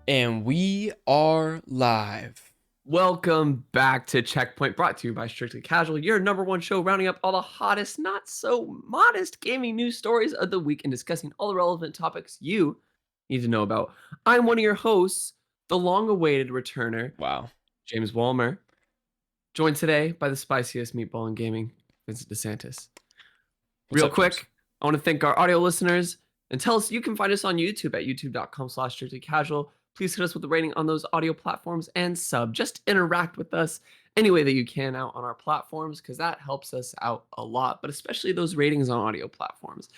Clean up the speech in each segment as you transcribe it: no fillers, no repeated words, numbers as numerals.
And we are live. Welcome back to Checkpoint, brought to you by Strictly Casual, your number one show rounding up all the hottest, not so modest gaming news stories of the week and discussing all the relevant topics you need to know about. I'm one of your hosts, the long-awaited returner, Wow. James Walmer, joined today by the spiciest meatball in gaming, Vincent DeSantis. What's Real up, James? quick, I want to thank our audio listeners and tell us you can find us on YouTube at youtube.com/strictlycasual. Please hit us with a rating on those audio platforms and sub. Just interact with us any way that you can out on our platforms because that helps us out a lot, but especially those ratings on audio platforms.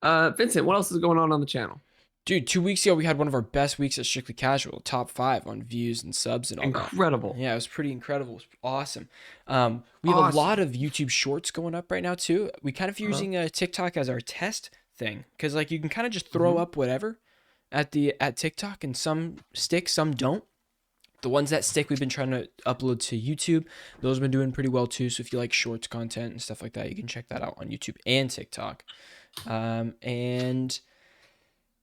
Vincent, what else is going on the channel? Dude, 2 weeks ago, we had one of our best weeks at Strictly Casual, top 5 on views and subs and all Incredible. that. Yeah, it was pretty incredible. It was awesome. We have a lot of YouTube shorts going up right now, too. We kind of using TikTok as our test thing because, like, you can kind of just throw up whatever at TikTok, and some stick, some don't. The ones that stick, we've been trying to upload to YouTube. Those have been doing pretty well, too. So if you like shorts content and stuff like that, you can check that out on YouTube and TikTok. And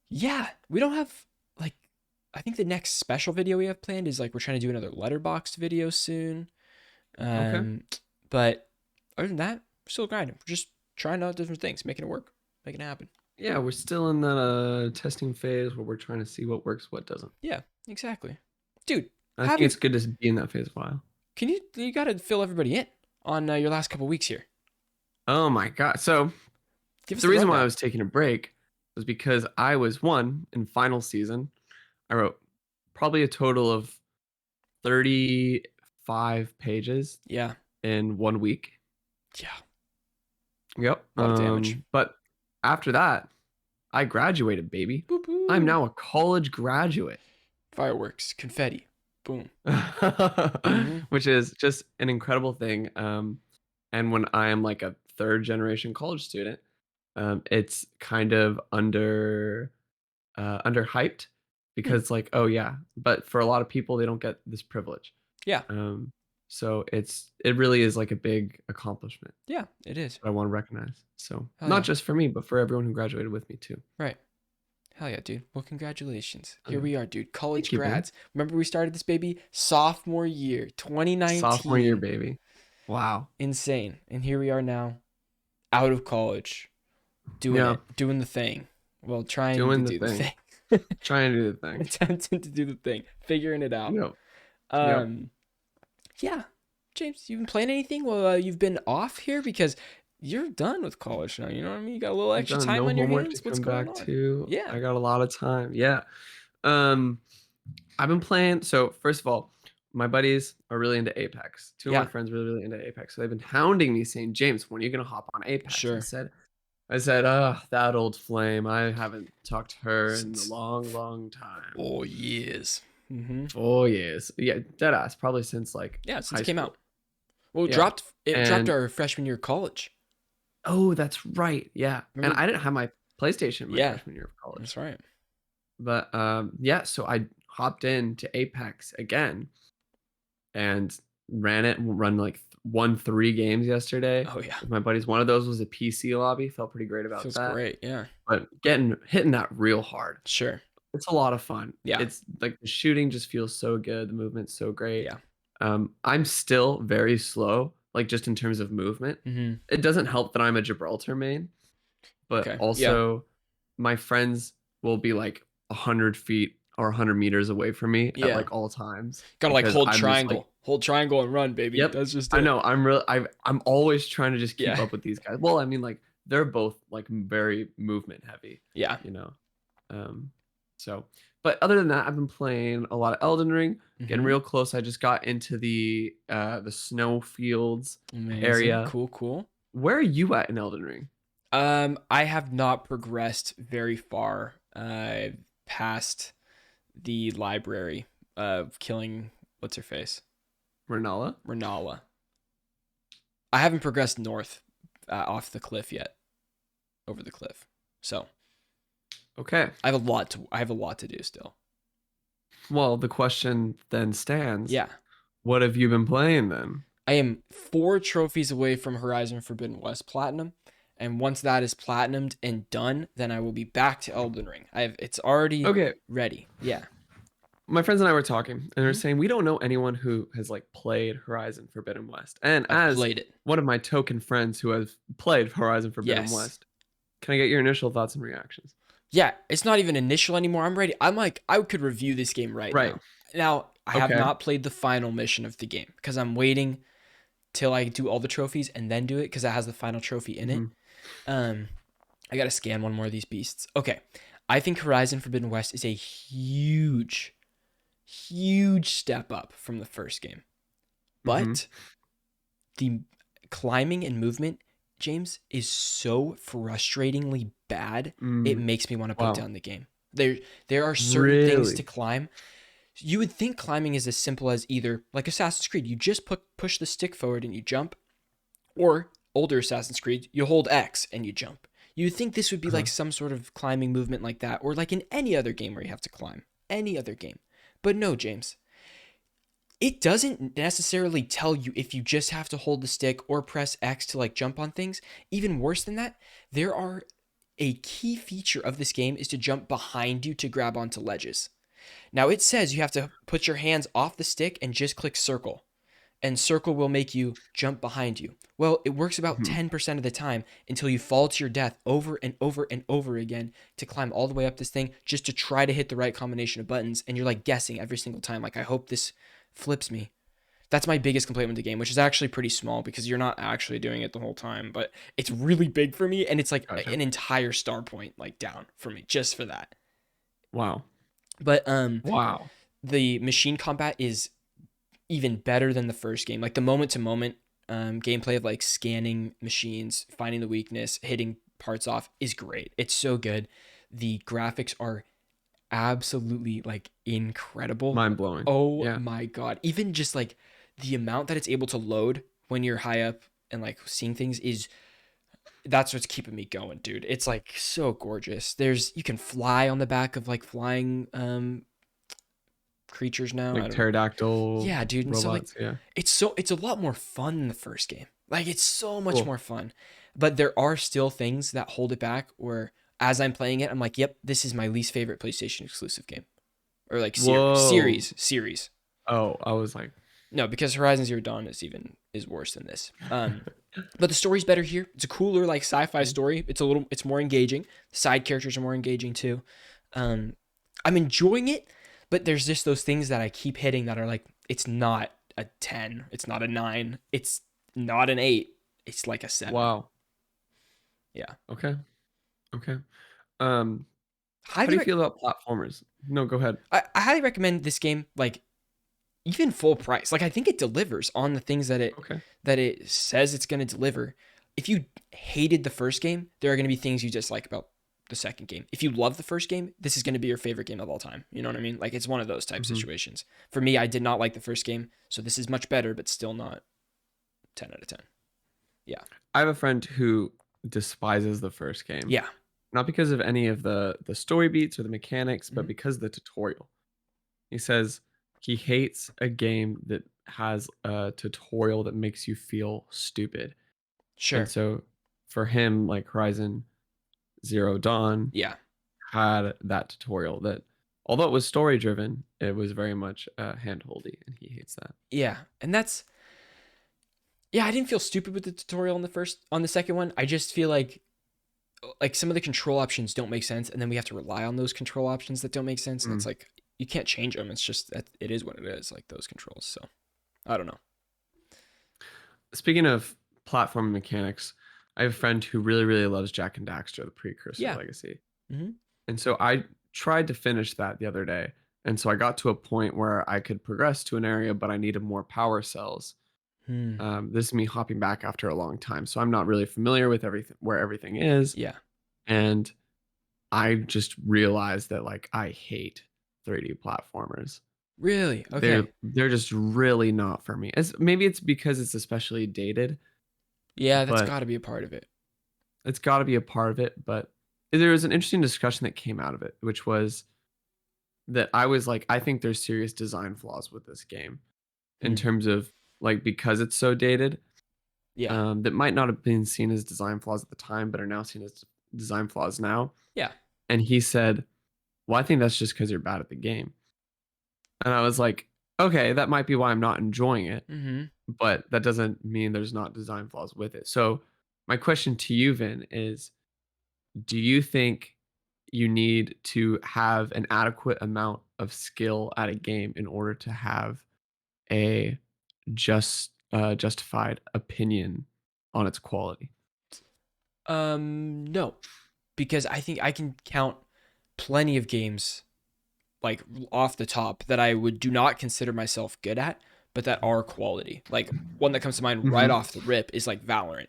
yeah, we don't have, like, I think the next special video we have planned is, like, we're trying to do another letterboxed video soon. Okay. But other than that, we're still grinding. We're just trying out different things, making it work, making it happen. Yeah, we're still in that testing phase where we're trying to see what works, what doesn't. Yeah, exactly. Dude, I think it's good to be in that phase a while. Can you got to fill everybody in on your last couple weeks here? Oh my God. So the reason why I was taking a break was because I was in final season. I wrote probably a total of 35 pages. Yeah. In 1 week. Yeah. Yep. A lot of damage. But after that, I graduated, baby. Boop-boop. I'm now a college graduate. Fireworks, confetti, boom. Which is just an incredible thing. And when I am like a third generation college student, it's kind of underhyped because like, oh yeah, but for a lot of people, they don't get this privilege. Yeah. So it really is like a big accomplishment. Yeah, it is. I want to recognize. So not just for me, but for everyone who graduated with me too. Right. Hell yeah, dude. Well, congratulations. Here we are, dude. College you, grads. Remember we started this baby sophomore year, 2019. Sophomore year, baby. Wow. Insane. And here we are now, out of college, doing the thing. Well, trying to do the thing. Trying to do the thing. Attempting to do the thing. Figuring it out. Yeah. James, you been playing anything while you've been off here? Because you're done with college now. You know what I mean? You got a little extra time on your hands. What's going on? Yeah. I got a lot of time. Yeah. I've been playing. So first of all, my buddies are really into Apex. Two of my friends are really into Apex. So they've been hounding me saying, James, when are you going to hop on Apex? Sure. I said, that old flame. I haven't talked to her in a long, long time. 4 years. 4 years. Yeah, deadass. Probably since like since it came out. Well, it dropped our freshman year of college. Oh, that's right. Yeah. Remember? And I didn't have my PlayStation my freshman year of college. That's right. But so I hopped into Apex again and run like 3 games yesterday. Oh yeah. With my buddies. One of those was a PC lobby. Felt pretty great about that. Feels great, yeah. But hitting that real hard. Sure. It's a lot of fun. Yeah. It's like the shooting just feels so good. The movement's so great. Yeah. I'm still very slow, like just in terms of movement. It doesn't help that I'm a Gibraltar main, but also my friends will be like 100 feet or 100 meters away from me at like all times. Gotta like hold triangle. Hold triangle and run, baby. Yep. That's just I know. I'm always trying to just keep up with these guys. Well, I mean, like they're both like very movement heavy. Yeah. You know. So, but other than that, I've been playing a lot of Elden Ring, getting real close. I just got into the snow fields area. Cool. Where are you at in Elden Ring? I have not progressed very far past the library of killing what's her face? Renala. I haven't progressed north off the cliff yet. Over the cliff. So okay. I have a lot to do still. Well, the question then stands. Yeah. What have you been playing then? I am 4 trophies away from Horizon Forbidden West Platinum. And once that is platinumed and done, then I will be back to Elden Ring. It's already ready. Yeah. my friends and I were talking, and they're Mhm. saying we don't know anyone who has like played Horizon Forbidden West. And I've as played it. one of my token friends who has played Horizon Forbidden Yes. West, can I get your initial thoughts and reactions? Yeah, it's not even initial anymore. I'm ready. I'm like, I could review this game right Right. now. Now, I have Okay. not played the final mission of the game because I'm waiting till I do all the trophies and then do it because that has the final trophy in it. Mhm. Um, I gotta scan one more of these beasts. Okay, I think Horizon Forbidden West is a huge, huge step up from the first game, Mhm. but the climbing and movement, James, is so frustratingly bad. It Mm. makes me want to put Wow. down the game. There are certain things to Really? climb. You would think climbing is as simple as either like Assassin's Creed, you just push the stick forward and you jump, or older Assassin's Creed, you hold X and you jump. You'd think this would be Uh-huh. like some sort of climbing movement like that, or like in any other game where you have to climb. Any other game. But no, James. It doesn't necessarily tell you if you just have to hold the stick or press X to like jump on things. Even worse than that, there are a key feature of this game is to jump behind you to grab onto ledges. Now it says you have to put your hands off the stick and just click circle, and circle will make you jump behind you. Well, it works about Mhm. 10% of the time until you fall to your death over and over and over again to climb all the way up this thing just to try to hit the right combination of buttons. And you're like guessing every single time, like, I hope this flips me. That's my biggest complaint with the game, which is actually pretty small because you're not actually doing it the whole time, but it's really big for me. And it's like Gotcha. an entire star point, like down for me just for that. Wow. But Wow. the machine combat is even better than the first game. Like the moment to moment gameplay of like scanning machines, finding the weakness, hitting parts off is great. It's so good. The graphics are absolutely like incredible. Mind blowing. Oh Yeah. my god. Even just like the amount that it's able to load when you're high up and like seeing things is that's what's keeping me going, dude. It's like so gorgeous. There's you can fly on the back of like flying creatures now. I Like don't know. pterodactyl Yeah, dude. And so like robots. Yeah. it's a lot more fun than the first game. Like it's so much Cool. more fun. But there are still things that hold it back where as I'm playing it, I'm like, yep, this is my least favorite PlayStation exclusive game. Or like Whoa. series. Oh, I was like, No, because Horizon Zero Dawn is worse than this. But the story's better here. It's a cooler like sci-fi Mhm. story. It's more engaging. The side characters are more engaging too. Um, I'm enjoying it, but there's just those things that I keep hitting that are like it's not a 10, it's not a 9, it's not an 8, it's like a 7. Wow. Yeah. Okay. Okay. Um, how Highly do you rec- feel about platformers? No, go ahead. I highly recommend this game like even full price. Like I think it delivers on the things Okay. that it says it's going to deliver. If you hated the first game, there are going to be things you dislike about the second game. If you love the first game, this is going to be your favorite game of all time. You know what I mean? Like it's one of those type Hmm. situations. For me, I did not like the first game, so this is much better, but still not 10 out of 10. Yeah. I have a friend who despises the first game, Yeah. not because of any of the story beats or the mechanics, but Hmm. because of the tutorial. He says he hates a game that has a tutorial that makes you feel stupid. And Sure. so for him, like Horizon Zero Dawn Yeah. had that tutorial that, although it was story driven, it was very much handholdy, and he hates that. Yeah. And that's yeah, I didn't feel stupid with the tutorial on the second one. I just feel like some of the control options don't make sense and then we have to rely on those control options that don't make sense and it's Mm. like you can't change them. It's just that it is what it is, like those controls. So I don't know. Speaking of platform mechanics, I have a friend who really, really loves Jack and Daxter, the precursor Yeah. legacy. Hmm. And so I tried to finish that the other day. And so I got to a point where I could progress to an area, but I needed more power cells. Hmm. This is me hopping back after a long time. So I'm not really familiar with everything where everything is. Yeah. And I just realized that like I hate 3D platformers. Really? They're Okay. they're just really not for me. As maybe it's because it's especially dated, Yeah, that's but got to be a part of it. it's got to be a part of it. But there was an interesting discussion that came out of it, which was that I was like, I think there's serious design flaws with this game in Hmm. terms of like because it's so dated, Yeah. that might not have been seen as design flaws at the time, but are now seen as design flaws now. Yeah. And he said, "Well, I think that's just because you're bad at the game." And I was like, okay, that might be why I'm not enjoying it, Mm-hmm. but that doesn't mean there's not design flaws with it. So my question to you, Vin, is do you think you need to have an adequate amount of skill at a game in order to have a justified opinion on its quality? No, because I think I can count plenty of games like off the top that I would do not consider myself good at, but that are quality. Like one that comes to mind right Mhm. off the rip is like Valorant.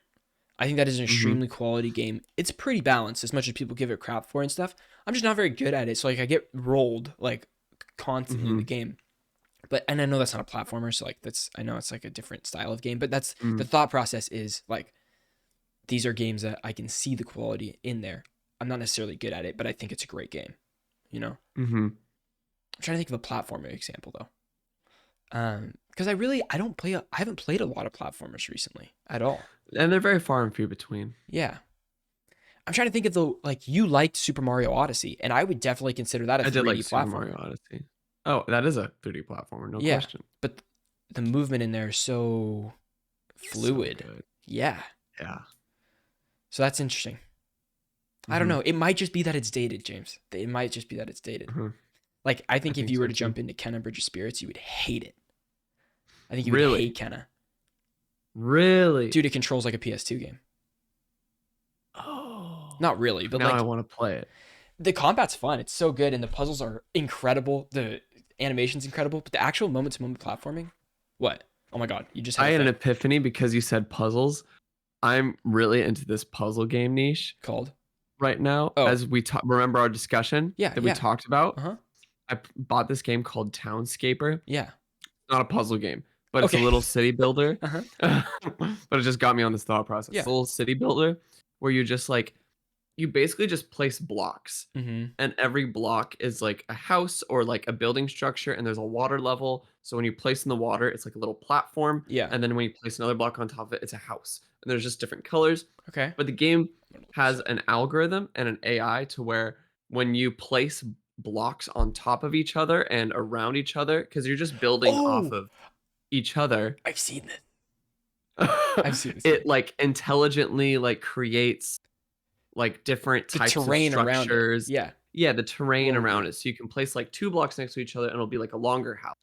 I think that is an Mhm. extremely quality game. It's pretty balanced as much as people give it crap for and stuff. I'm just not very good at it. So like I get rolled like constantly in the Mhm. game. But and I know that's not a platformer, so like that's I know it's like a different style of game, but that's the Mm. thought process is like these are games that I can see the quality in there. I'm not necessarily good at it, but I think it's a great game. You know? Mhm. I'm trying to think of a platformer example though. Because I haven't played a lot of platformers recently at all. And they're very far and few between. Yeah. I'm trying to think of the like you liked Super Mario Odyssey, and I would definitely consider that a I did like 3D Super platformer. Mario Odyssey. Oh, that is a 3D platformer, no Yeah, question. but the movement in there is so So fluid. good. Yeah, Yeah. so that's interesting. I don't Mhm. know. It might just be that it's dated, James. It might just be that it's dated. Mhm. Like I I think if think you were so to too. jump into Kenna Bridge of Spirits, you would hate it. I think you would hate Really? Kenna. Really? Dude, it controls like a PS2 game. Oh. Not really, but Now I like want to play it. the combat's fun. It's so good, and the puzzles are incredible. The animation's incredible, but the actual moment-to-moment platforming, what? Oh my god, you just had I a had an thing epiphany because you said puzzles. I'm really into this puzzle game niche called. right now. Oh As we remember our discussion yeah, that we yeah. talked about, Uh huh. bought this game called Townscaper. Yeah. Not a puzzle game, but it's a Okay. little city builder. Uh huh. But it just got me on this thought process. It's Yeah. a little city builder where you just like you basically just place blocks, Mm-hmm. and every block is like a house or like a building structure, and there's a water level. So when you place in the water, it's like a little platform, Yeah. and then when you place another block on top of it, it's a house. And there's just different colors. Okay. But the game I'm gonna look this has up. an algorithm and an AI to where when you place blocks on top of each other and around each other, because you're just building off Oh, of each other, I've seen this. I've seen this game. it like intelligently like creates like different The types of terrain around it. structures. Yeah. Yeah, the terrain around Whoa. it. So you can place like two blocks next to each other and it'll be like a longer house.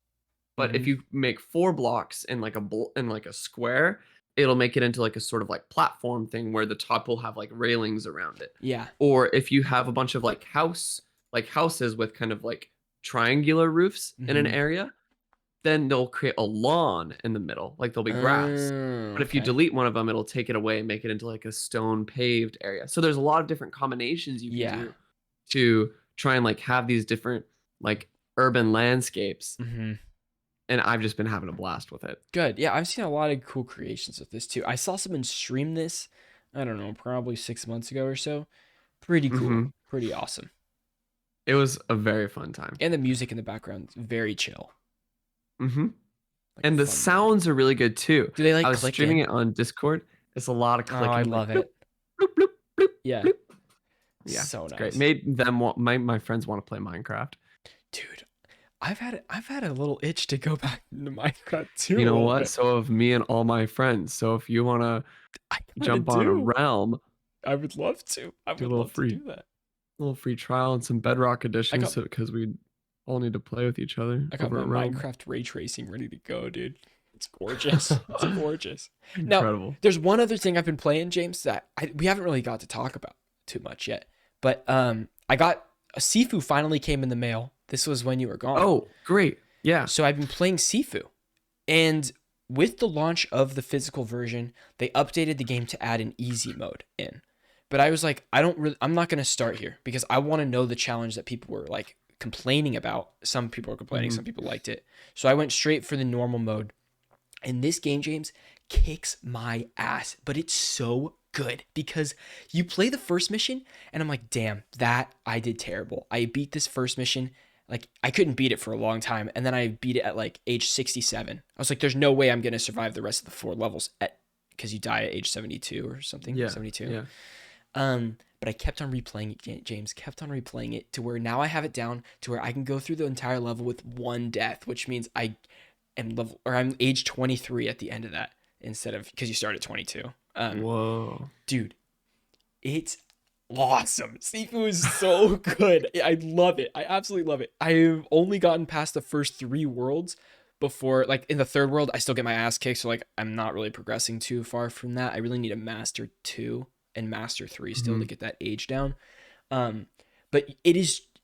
But if Mm-hmm. you make four blocks in like in like a square, it'll make it into like a sort of like platform thing where the top will have like railings around it. Yeah. Or if you have a bunch of like houses with kind of like triangular roofs in an Mm-hmm. area, then they'll create a lawn in the middle, like there'll be grass. Oh, But if you okay. delete one of them, it'll take it away and make it into like a stone paved area. So there's a lot of different combinations you can Yeah. do to try and like have these different like urban landscapes. Mm-hmm. And I've just been having a blast with it. Good. Yeah, I've seen a lot of cool creations of this too. I saw someone stream this, I don't know, probably 6 months ago or so. Pretty cool. Hmm. Pretty awesome. It was a very fun time. And the music in the background is very chill. Hmm. Like And the fun music. sounds are really good too. Do they I like was click streaming in? it on Discord. It's a lot of Oh, I clicking, like love bloop, it. bloop, bloop, bloop, Yeah. bloop. Yeah, So it's great. nice. Made them want my friends want to play Minecraft. Dude, I've had a little itch to go back into Minecraft too You a know little what? bit. So have me and all my friends. So if you want to I kind of jump on a do. realm, I would love to. I do a would love to do that. little free trial and some Bedrock I editions, got so because we all need to play with each other I got over my a realm. Minecraft ray tracing ready to go, dude. It's gorgeous. It's gorgeous. Now, Incredible. there's one other thing I've been playing, James, that we haven't really got to talk about too much yet. But I got a Sifu finally came in the mail. This was when you were gone. Oh, great. Yeah. So I've been playing Sifu. And with the launch of the physical version, they updated the game to add an easy mode in. But I was like, I'm not going to start here because I want to know the challenge that people were like complaining about. Some people were complaining, Hmm. some people liked it. So I went straight for the normal mode. And this game, James, kicks my ass, but it's so good because you play the first mission and I'm like, damn, that I did terrible. I beat this first mission. Like I couldn't beat it for a long time. And then I beat it at like age 67. I was like, there's no way I'm going to survive the rest of the 4 levels because you die at age 72 or something, Yeah. 72. Yeah. But I kept on replaying it, James. Kept on replaying it to where now I have it down to where I can go through the entire level with one death, which means I'm age 23 at the end of that instead of because you start at 22. Whoa. Dude, it's awesome. Sifu is so good. I love it. I absolutely love it. I've only gotten past the first 3 worlds before, like in the third world, I still get my ass kicked. So like I'm not really progressing too far from that. I really need to master 2 and master 3 still to Mhm. get that age down. Um, but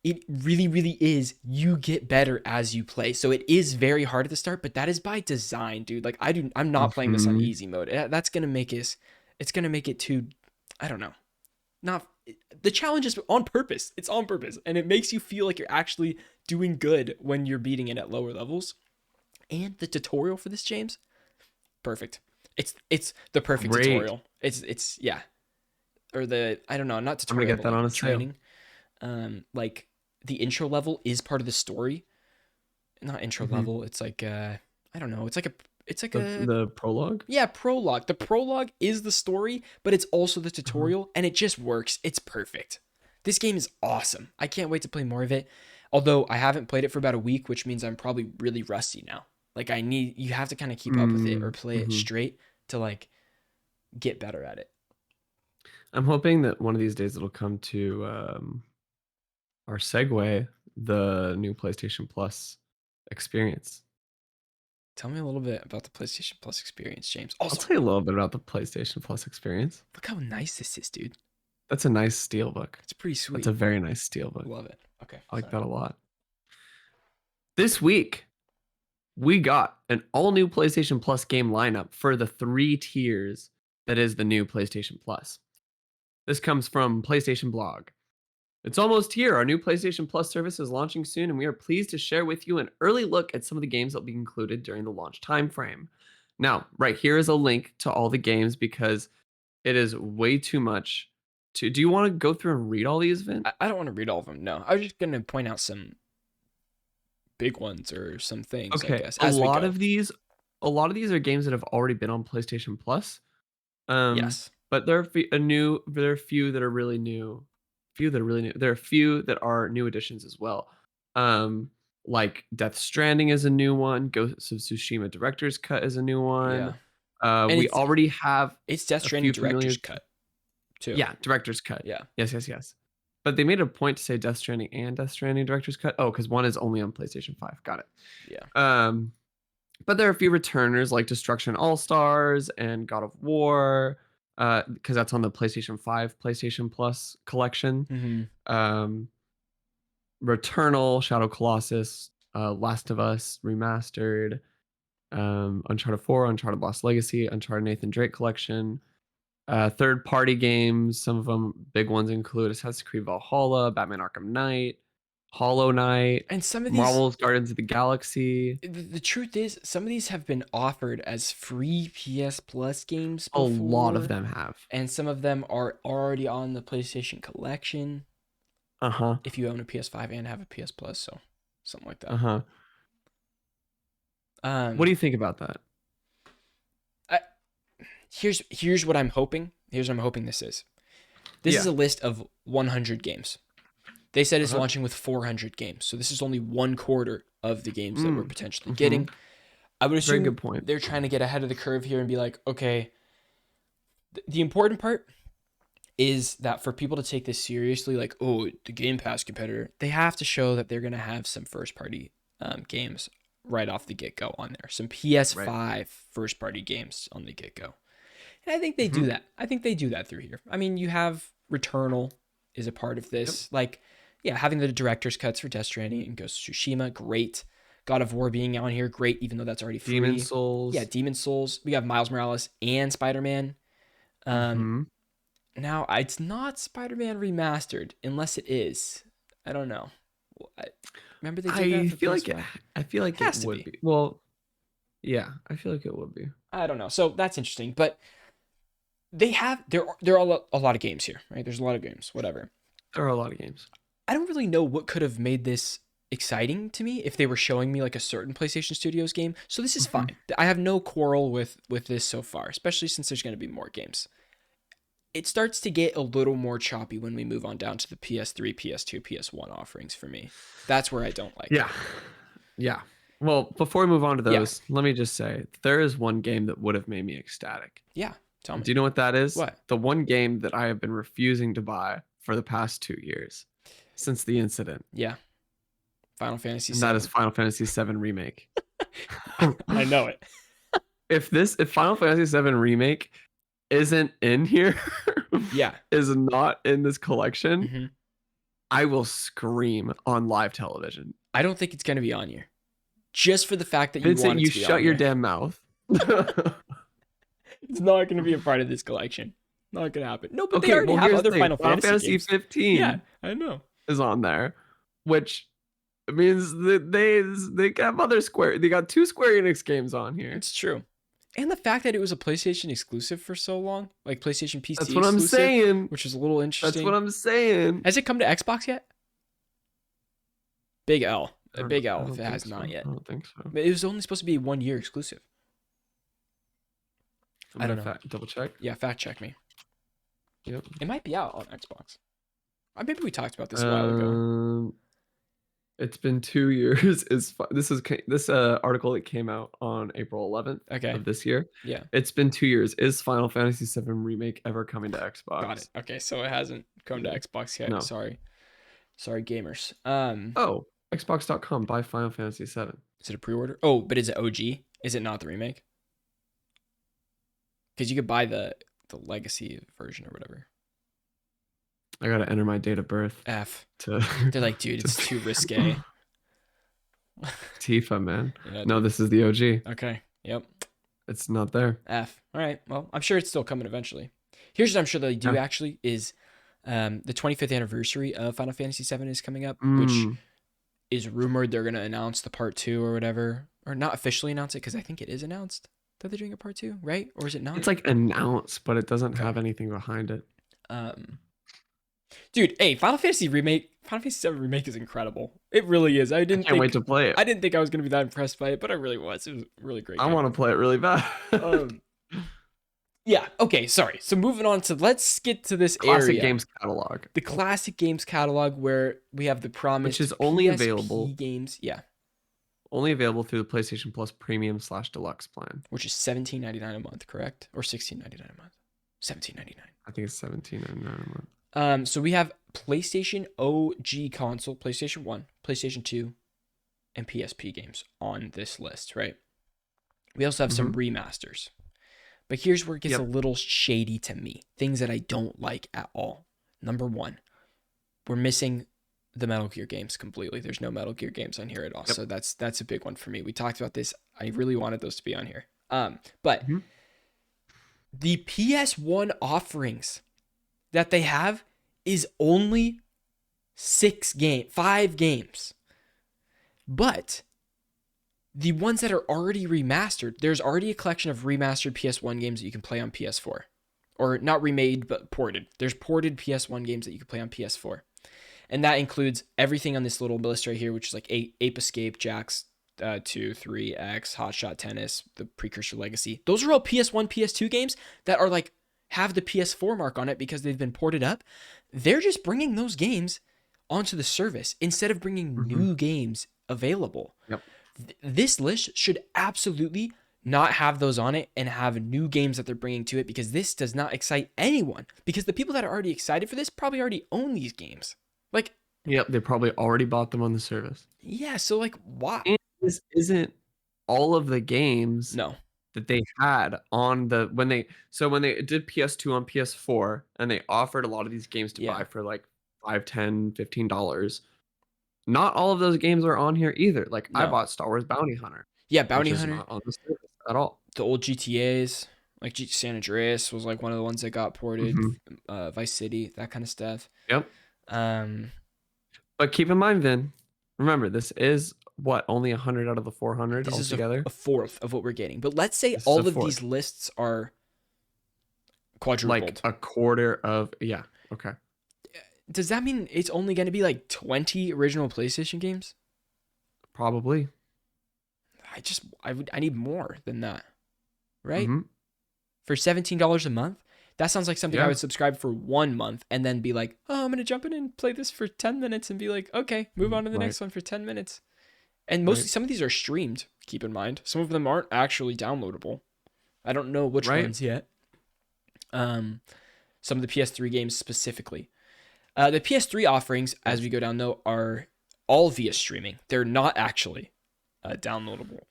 it really, really is. You get better as you play. So it is very hard at the start, but that is by design, dude. Like I'm not playing this on Mhm. easy mode. That's gonna make it's gonna make it too, I don't know, not the challenge is on purpose. It's on purpose, and it makes you feel like you're actually doing good when you're beating it at lower levels. And the tutorial for this, James, perfect. It's the perfect Great. tutorial. It's yeah, or the I don't know, not I'm gonna tutorial, get but that like on a sale. training. Like the intro level is part of the story. Not intro Mhm. level. It's like I don't know. It's like a The prologue? yeah, prologue. The prologue is the story, but it's also the Uh-huh. tutorial, and it just works. It's perfect. This game is awesome. I can't wait to play more of it. Although I haven't played it for about a week, which means I'm probably really rusty now. Like you have to kind of keep up with it or Mm, play it mhm. straight to like get better at it. I'm hoping that one of these days it'll come to our segue, the new PlayStation Plus experience. Tell me a little bit about the PlayStation Plus experience, James. I'll Also, tell you a little bit about the PlayStation Plus experience. look how nice this is, dude. That's a nice steelbook. It's pretty That's a sweet. very nice steelbook. Love it. Okay, I like sorry. that a lot. This week, we got an all new PlayStation Plus game lineup for the 3 tiers that is the new PlayStation Plus. This comes from PlayStation Blog. It's almost here. Our new PlayStation Plus service is launching soon, and we are pleased to share with you an early look at some of the games that will be included during the launch timeframe. Now, right here is a link to all the games because it is way too much. Do you want to go through and read all these, Vin? I don't want to read all of them. No, I was just gonna point out some big ones or some things, I Okay, guess, as we go. a lot of these are games that have already been on PlayStation Plus. Yes. But there are a few that are really new. Few that are really new. There are a few that are new additions as well. Um, like Death Stranding is a new one. Ghosts of Tsushima Director's Cut is a new one. Yeah. And We already have it's Death a Stranding few familiar. director's cut too. Yeah, Director's Cut. Yeah. Yes, yes, yes. But they made a point to say Death Stranding and Death Stranding Director's Cut. Oh, because one is only on PlayStation 5. Got it. Yeah. Um, but there are a few returners like Destruction All Stars and God of War, because that's on the PlayStation 5, PlayStation Plus collection. Mm-hmm. Um, Returnal, Shadow Colossus, Last of Us Remastered, Uncharted 4, Uncharted Lost Legacy, Uncharted Nathan Drake collection. Third party games, some of them big ones include Assassin's Creed Valhalla, Batman Arkham Knight, Hollow Knight, And some of these, Marvel's Guardians of the Galaxy. the truth is, some of these have been offered as free PS Plus games A lot of before, them have. and some of them are already on the PlayStation Collection Uh huh. if you own a PS5 and have a PS Plus, so something like Uh that. huh. What do Um, you think about that? I, here's what I'm hoping. Here's what I'm hoping this is. This is Yeah. a list of 100 games. They said Uh it's huh. launching with 400 games, so this is only 1/4 of the games that we're Mm. potentially Mm-hmm. getting. I would Very assume good point. they're trying to get ahead of the curve here and be like, okay, the important part is that for people to take this seriously, like, oh, the Game Pass competitor, they have to show that they're going to have some first party games right off the get go on there, some Right. PS5 first party games on the get go. And I think they Mm-hmm. do that. I think they do that through here. I mean, you have Returnal is a part of Yep. this. Like, yeah, having the director's cuts for Death Stranding and Ghost of Tsushima, great. God of War being on here, great, even though that's already Demon free. Yeah, Souls. Demon Souls. We have Miles Morales and Spider Man. Um, Mm-hmm. Now it's not Spider Man remastered, unless it is. I don't know. Remember they did that I for feel like it. PS5. I feel like it Has to would be. be. Well, yeah. I feel like it would be. I don't know. So that's interesting, but there are a lot of games here, right? There's a lot of games, whatever. There are a lot of games. I don't really know what could have made this exciting to me if they were showing me like a certain PlayStation Studios game. So this is Mm-hmm. fine. I have no quarrel with this so far, especially since there's going to be more games. it starts to get a little more choppy when we move on down to the PS3, PS2, PS1 offerings for me. That's where I don't like Yeah. it. Yeah. Well, before we move on to Yeah. those, let me just say there is one game that would have made me ecstatic. Yeah. Tell And me. do you know what that is? What? The one game that I have been refusing to buy for the past 2 years since the incident. Yeah. Final Fantasy And that is VII. Final Fantasy VII Remake. I know it. If Final Fantasy VII Remake isn't in here, Yeah. is not in this collection, Mm-hmm. I will scream on live television. I don't think it's going to be on here. Just for the fact that you Vincent, want it you to be on shut your here. damn mouth. It's not going to be a part of this collection. Not going to happen. No, but they Okay, already well, have here's the other thing. Final Fantasy games. 15 Yeah, I know. is on there, which means that they have other Square. They got 2 Square Enix games on here. It's true. And the fact that it was a PlayStation exclusive for so long, like PlayStation PC That's what I'm exclusive, saying. which is a little interesting. That's what I'm saying. Has it come to Xbox yet? Big L. A big I L don't if it think has so. not yet. I don't think so. But it was only supposed to be a 1 year exclusive. I don't know. Double check. Yeah, fact check me. Yep. It might be out on Xbox. Maybe we talked about this a while ago. It's been 2 years. This article that came out on April 11th of this year. Yeah. It's been 2 years. Is Final Fantasy VII Remake ever coming to Xbox? Got it. Okay, so it hasn't come to Xbox yet. No. Sorry, gamers. Oh, Xbox.com. Buy Final Fantasy VII. Is it a pre-order? Oh, but is it OG? Is it not the remake? Because you could buy the legacy version or whatever. I gotta enter my date of birth. They're like, dude, it's too risque. Tifa, man. Yeah, no, this is the OG. Okay. Yep. It's not there. All right. Well, I'm sure it's still coming eventually. Here's what I'm sure they do actually is the 25th anniversary of Final Fantasy VII is coming up, which is rumored they're going to announce the part 2 or whatever. Or not officially announce it because I think it is announced that they're doing a part 2, right? Or is it not? It's like announced, but it doesn't have anything behind it. Dude, hey, Final Fantasy VII Remake is incredible. It really is. I can't wait to play it. I didn't think I was going to be that impressed by it, but I really was. It was a really great game. I want to play it really bad. Yeah, okay, sorry. So moving on to, let's get to this Classic area. Games catalog. The Classic Games catalog where we have the promised which is only PSP available games. Yeah. Only available through the PlayStation Plus Premium/Deluxe plan. Which is $17.99 a month, correct? Or $16.99 a month? $17.99. I think it's $17.99 a month. So we have PlayStation OG console, PlayStation 1, PlayStation 2, and PSP games on this list, right? We also have some remasters. But here's where it gets a little shady to me. Things that I don't like at all. Number 1, we're missing the Metal Gear games completely. There's no Metal Gear games on here at all. So that's a big one for me. We talked about this. I really wanted those to be on here. But the PS1 offerings that they have is only 5 games. But the ones that are already remastered, there's already a collection of remastered PS1 games that you can play on PS4. Or not remade, but ported. There's ported PS1 games that you can play on PS4. And that includes everything on this little list right here, which is like Ape Escape, Jax 2, 3, X, Hot Shot Tennis, the Precursor Legacy. Those are all PS1, PS2 games that are like, have the PS4 mark on it because they've been ported up. They're just bringing those games onto the service instead of bringing new games available. This list should absolutely not have those on it and have new games that they're bringing to it, because this does not excite anyone, because the people that are already excited for this probably already own these games. Like, they probably already bought them on the service. Yeah, so like, why? And this isn't all of the games. No. That they had on when they did PS2 on PS4 and they offered a lot of these games to buy for like $5, $10, $15. Not all of those games are on here either. Like I bought Star Wars Bounty Hunter. Yeah, Bounty Hunter not on the service at all. The old GTAs, like San Andreas was like one of the ones that got ported. Vice City, that kind of stuff. Yep. But keep in mind, Vin, remember this is only 100 out of the 400 altogether? This is a fourth of what we're getting. But let's say all of these lists are quadrupled. Like a quarter of, okay. Does that mean it's only going to be like 20 original PlayStation games? Probably. I need more than that, right? For $17 a month. That sounds like something I Yeah. would subscribe for 1 month and then be like, oh, I'm gonna jump in and play this for 10 minutes and be like, okay, move on to the Right. next one for 10 minutes. And mostly Right. some of these are streamed, keep in mind. Some of them aren't actually downloadable. I don't know which Right. ones yet. Some of the PS3 games specifically. The PS3 offerings, as Yes. we go down though, are all via streaming. They're not actually downloadable.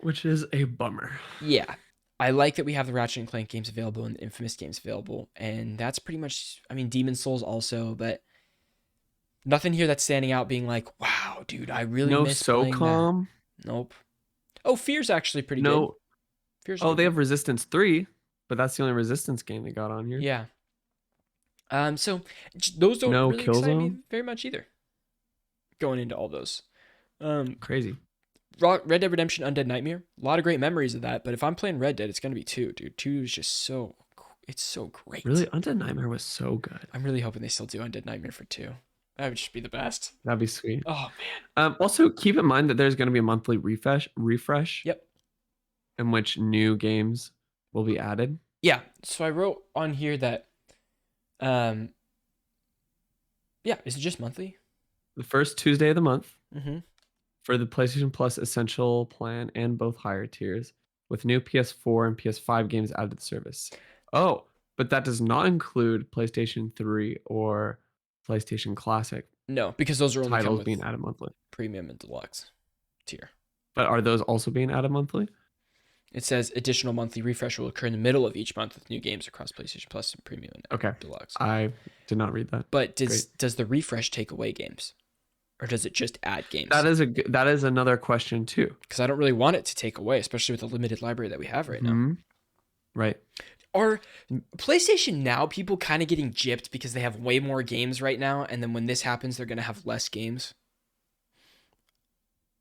Which is a bummer. Yeah, I like that we have the Ratchet and Clank games available and the Infamous games available, and that's pretty much. I mean, Demon Souls also, but nothing here that's standing out. Being like, wow, dude, I really No miss playing that. SOCOM. Nope. Oh, Fear's actually pretty good. No. Fear's Oh, pretty they good. have Resistance 3, but that's the only Resistance game they got on here. Yeah. So those don't No really excite me Killzone. very much either. Going into all those. Um, Crazy. Red Dead Redemption Undead Nightmare. A lot of great memories of that, but if I'm playing Red Dead, it's gonna be 2, dude. 2 is just so it's so great. Really, Undead Nightmare was so good. I'm really hoping they still do Undead Nightmare for 2. That would just be the best. That'd be sweet. Oh man. Also, keep in mind that there's going to be a monthly refresh Yep. in which new games will be added. Yeah. So I wrote on here that um yeah, is it just monthly? The first Tuesday of the month Mm-hmm. for the PlayStation Plus Essential plan and both higher tiers, with new PS4 and PS5 games added to the service. Oh, but that does not include PlayStation 3 or PlayStation Classic No, because those are only come titles with being added monthly. premium and deluxe tier. But are those also being added monthly? It says additional monthly refresh will occur in the middle of each month with new games across PlayStation Plus and Premium and Okay. Deluxe. I did not read that. But does Great. does the refresh take away games, or does it just add games? That is another question too. Because I don't really want it to take away, especially with the limited library that we have right now. Mhm. Right. Are PlayStation Now people kind of getting gypped because they have way more games right now, and then when this happens, they're gonna have less games?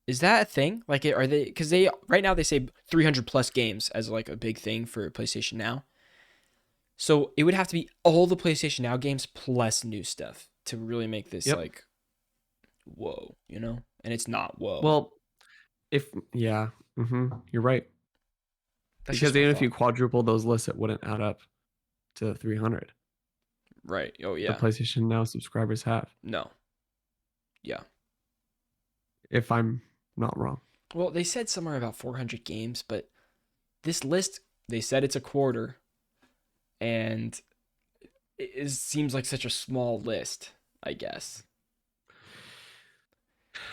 Is that a thing? Like, are they? Because they right now they say 300 plus games as like a big thing for PlayStation Now. So it would have to be all the PlayStation Now games plus new stuff to really make this like, whoa, you know? And it's not whoa. Well, you're right. That's Because just my even if you thought. quadruple those lists, it wouldn't add up to 300. Right. Oh The yeah. PlayStation Now subscribers have, No. Yeah. if I'm not wrong. Well, they said somewhere about 400 games, but this list, they said it's a quarter, and seems like such a small list, I guess.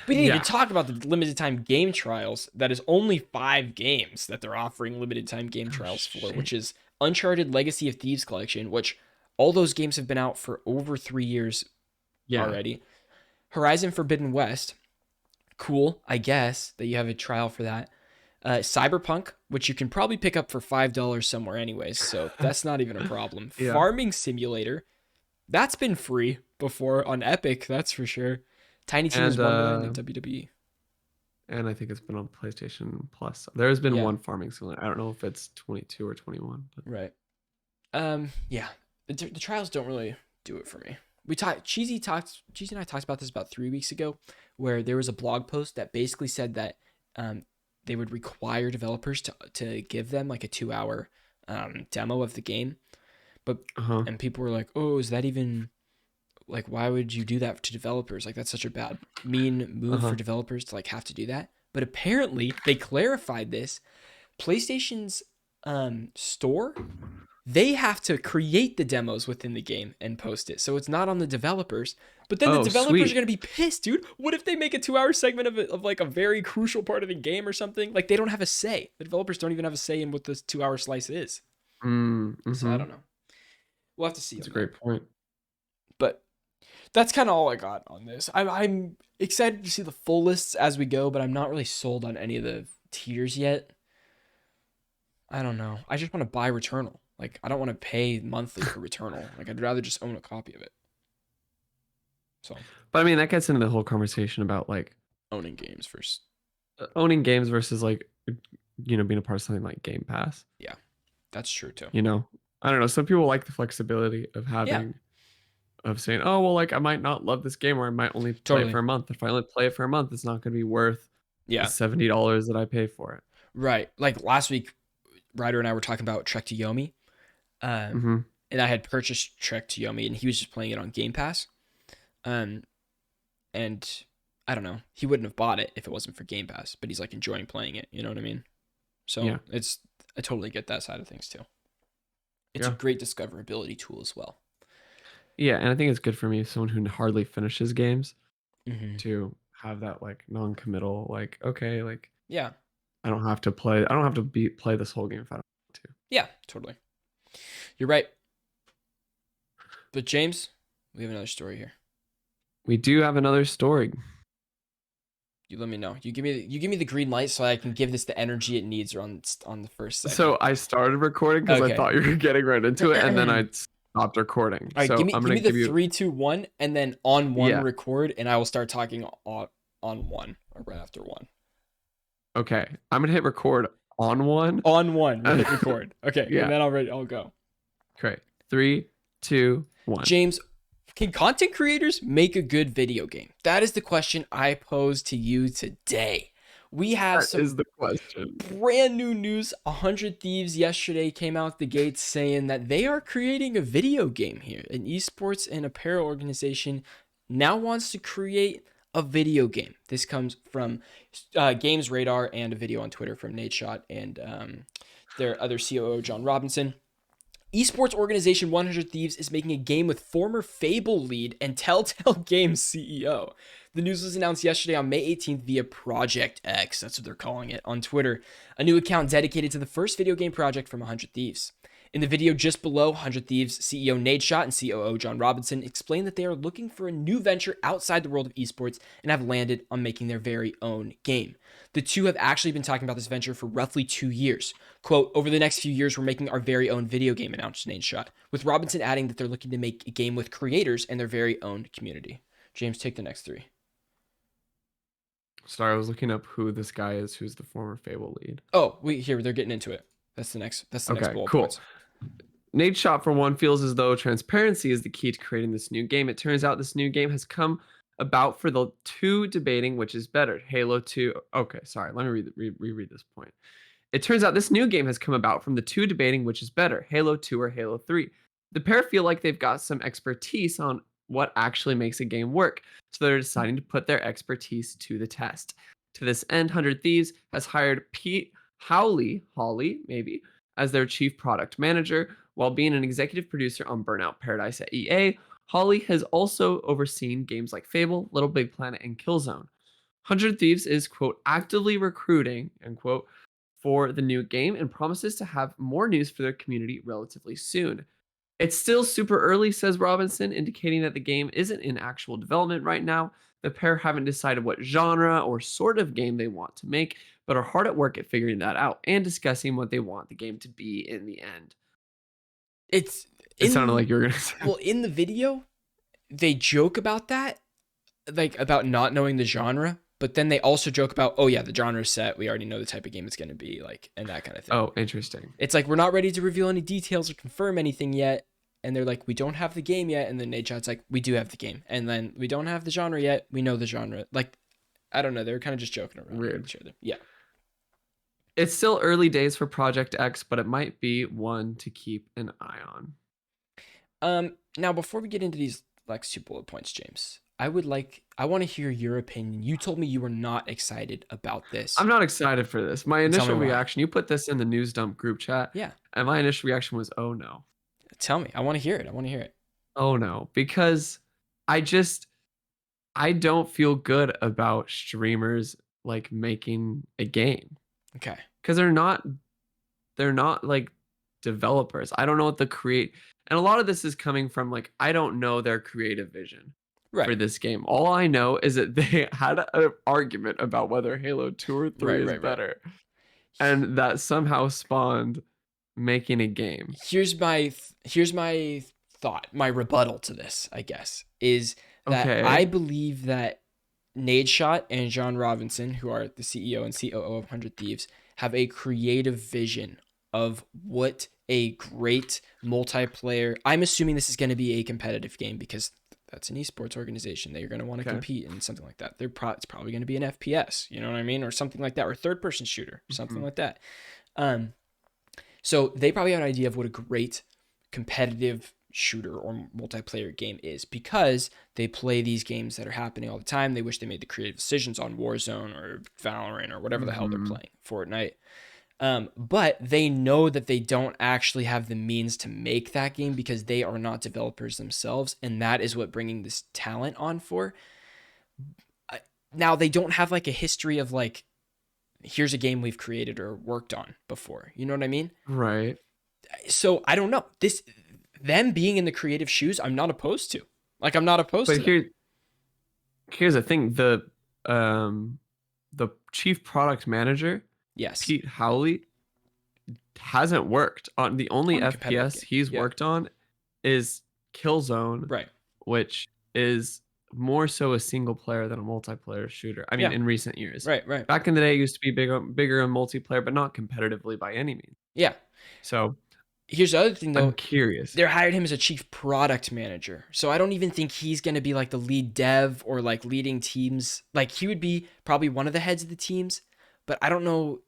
We didn't even talk about the limited time game trials. That is only 5 games that they're offering limited time game trials for, which is Uncharted Legacy of Thieves Collection, which all those games have been out for over 3 years already. Horizon Forbidden West, cool, I guess, that you have a trial for that. Cyberpunk, which you can probably pick up for $5 somewhere anyways, so that's not even a problem. Yeah. Farming Simulator, that's been free before on Epic, that's for sure. Tiny Tina's Wonderland and WWE. And I think it's been on PlayStation Plus. There's been Yeah. one Farming Simulator. I don't know if it's 22 or 21. But... Right. Yeah. The trials don't really do it for me. Cheesy and I talked about this about 3 weeks ago, where there was a blog post that basically said that they would require developers to give them like a 2-hour demo of the game, but and people were like, oh, is that even like, why would you do that to developers? Like, that's such a mean move for developers to like have to do that. But apparently they clarified this. PlayStation's store, they have to create the demos within the game and post it. So it's not on the developers. But then the developers are going to be pissed, dude. What if they make a 2-hour segment of like a very crucial part of the game or something? Like, they don't have a say. The developers don't even have a say in what this 2-hour slice is. So I don't know. We'll have to see. That's a great point. But that's kind of all I got on this. I'm excited to see the full lists as we go, but I'm not really sold on any of the tiers yet. I don't know. I just want to buy Returnal. Like, I don't want to pay monthly for Returnal. Like, I'd rather just own a copy of it. So, but I mean, that gets into the whole conversation about like owning games first. Owning games versus like, being a part of something like Game Pass. Yeah, that's true too. I don't know. Some people like the flexibility of having, of saying, oh, well, like I might not love this game, or I might only play it for a month. If I only play it for a month, it's not going to be worth the $70 that I pay for it. Right. Like last week, Ryder and I were talking about Trek to Yomi. and I had purchased Trek to Yomi, and he was just playing it on Game Pass. Um, and I don't know, he wouldn't have bought it if it wasn't for Game Pass, but he's like enjoying playing it. You know what I mean? So Yeah. I totally get that side of things too. It's a Yeah. great discoverability tool as well. Yeah, and I think it's good for me, someone who hardly finishes games, Mm-hmm. to have that like non-committal, like, okay, like Yeah, I don't have to play this whole game if I don't want to. yeah, totally. You're right. But James, we have another story here. We do have another story. You let me know. You give me the green light so I can give this the energy it needs on the first So segment. I started recording because I Okay. thought you were getting right into it, and then All I stopped recording. right, So I'm give gonna me the give you, 3, 2, 1, and then on one yeah, record, and I will start talking on one or right after one. okay. I'm gonna hit record on one. On one, hit record. Okay, and Yeah. then I'll go. Okay. 3, 2, 1. James, can content creators make a good video game? That is the question I pose to you today. We have That is some the question. brand new news. 100 Thieves yesterday came out the gates saying that they are creating a video game here. An esports and apparel organization now wants to create a video game. This comes from Games Radar and a video on Twitter from Nate Shot and their other COO, John Robinson. Esports organization 100 Thieves is making a game with former Fable lead and Telltale Games CEO. The news was announced yesterday on May 18th via Project X, that's what they're calling it, on Twitter, a new account dedicated to the first video game project from 100 Thieves. In the video just below, 100 Thieves CEO Nate Shot and COO John Robinson explained that they are looking for a new venture outside the world of esports and have landed on making their very own game. The two have actually been talking about this venture for roughly 2 years. Quote, over the next few years, we're making our very own video game, announced Nate Shot, with Robinson adding that they're looking to make a game with creators and their very own community. James, take the next 3. Sorry, I was looking up who this guy is, who's the former Fable lead. Oh, they're getting into it. That's the next Okay, bullet cool. points. Nate Shot, for one, feels as though transparency is the key to creating this new game. It turns out this new game has come about for the two debating which is better, Halo 2. Okay, sorry, let me reread this point. It turns out this new game has come about from the two debating which is better, Halo 2 or Halo 3. The pair feel like they've got some expertise on what actually makes a game work, so they're deciding to put their expertise to the test. To this end, 100 Thieves has hired Pete Hawley, maybe, as their chief product manager. While being an executive producer on Burnout Paradise at EA, Hawley has also overseen games like Fable, Little Big Planet, and Killzone. 100 Thieves is, quote, actively recruiting, end quote, for the new game and promises to have more news for their community relatively soon. It's still super early, says Robinson, indicating that the game isn't in actual development right now. The pair haven't decided what genre or sort of game they want to make, but are hard at work at figuring that out and discussing what they want the game to be in the end. It's It sounded in like you were going to say. well, in the video, they joke about that, like about not knowing the genre, but then they also joke about, oh yeah, the genre is set. We already know the type of game it's going to be, like, and that kind of thing. Oh, interesting. It's like, we're not ready to reveal any details or confirm anything yet. And they're like, we don't have the game yet. And then Nate Shot's like, we do have the game. And then we don't have the genre yet. We know the genre. Like, I don't know. They were kind of just joking around with each other. Yeah. It's still early days for Project X, but it might be one to keep an eye on. Now, before we get into these next 2 bullet points, James, I want to hear your opinion. You told me you were not excited about this. I'm not excited for this. My Tell me initial why. reaction, you put this in the news dump group chat. Yeah. And my initial reaction was, oh no. Tell me. I want to hear it. Oh no. Because I don't feel good about streamers like making a game. Okay. Because they're not like developers. I don't know what the and a lot of this is coming from like, I don't know their creative vision for this game. All I know is that they had an argument about whether Halo 2 or 3 is better. And that somehow spawned making a game. Here's my thought, my rebuttal to this, I guess, is that I believe that Nate Shot and John Robinson, who are the CEO and COO of 100 Thieves, have a creative vision of what a great multiplayer. I'm assuming this is going to be a competitive game because that's an esports organization. They're going to want to compete in something like that. It's probably going to be an FPS, you know what I mean? Or something like that, or third-person shooter, something like that. So they probably have an idea of what a great competitive shooter or multiplayer game is, because they play these games that are happening all the time. They wish they made the creative decisions on Warzone or Valorant or whatever the hell they're Mhm. playing, Fortnite. But they know that they don't actually have the means to make that game because they are not developers themselves, and that is what bringing this talent on for. Now they don't have like a history of like, here's a game we've created or worked on before. You know what I mean? Right. So I don't know. Them being in the creative shoes, I'm not opposed to. Like, I'm not opposed But to that. here's the thing. The chief product manager, Yes, Pete Howley, hasn't worked on the only on a competitive FPS game. he's Yeah, worked on is Killzone, right. which is more so a single player than a multiplayer shooter. I mean, Yeah, in recent years. right, right. Back in the day, it used to be bigger in multiplayer, but not competitively by any means. Yeah. So Here's the other thing I'm though. curious. They hired him as a chief product manager. So I don't even think he's going to be like the lead dev or like leading teams. Like, he would be probably one of the heads of the teams, but I don't know.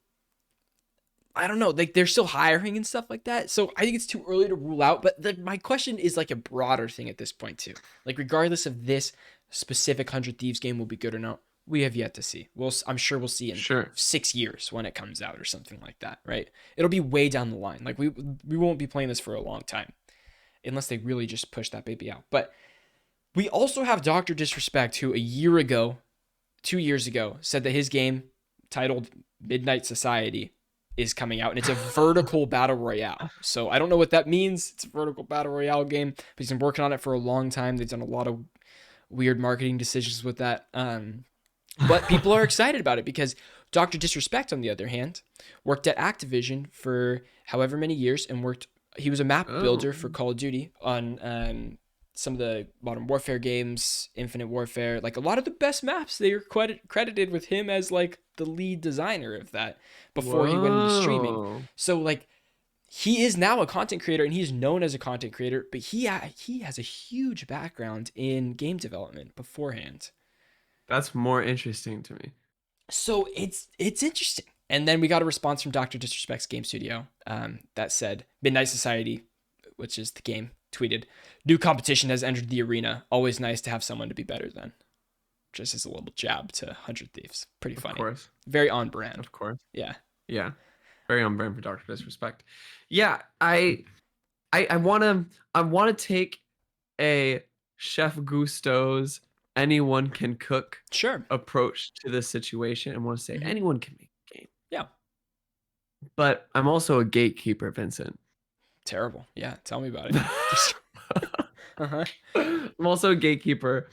I don't know. Like, they're still hiring and stuff like that. So I think it's too early to rule out. But my question is like a broader thing at this point too. Like, regardless of this specific 100 Thieves game will be good or not, we have yet to see. I'm sure we'll see in Sure. 6 years when it comes out or something like that, right? It'll be way down the line. Like, we won't be playing this for a long time unless they really just push that baby out. But we also have Dr. Disrespect, who a year ago, 2 years ago, said that his game titled Midnight Society is coming out, and it's a vertical battle royale. So I don't know what that means. It's a vertical battle royale game, but he's been working on it for a long time. They've done a lot of weird marketing decisions with that. But people are excited about it because Dr. Disrespect, on the other hand, worked at Activision for however many years and he was a map Oh, builder for Call of Duty on some of the Modern Warfare games, Infinite Warfare, like a lot of the best maps. They are credited with him as like the lead designer of that before he went into streaming. whoa. So like, he is now a content creator and he's known as a content creator, but he has a huge background in game development beforehand. That's more interesting to me. So it's interesting. And then we got a response from Dr. Disrespect's game studio that said Midnight Society, which is the game, tweeted, "New competition has entered the arena. Always nice to have someone to be better than." Just as a little jab to 100 Thieves. Pretty Of funny. course. Very on brand. Of course. Yeah. Yeah. Very on brand for Dr. Disrespect. Yeah, I wanna take a Chef Gusteau's anyone can cook Sure. approach to this situation and want to say Mhm. anyone can make a game. Yeah. But I'm also a gatekeeper, Vincent. Terrible. Yeah. Tell me about it. Uh-huh. I'm also a gatekeeper,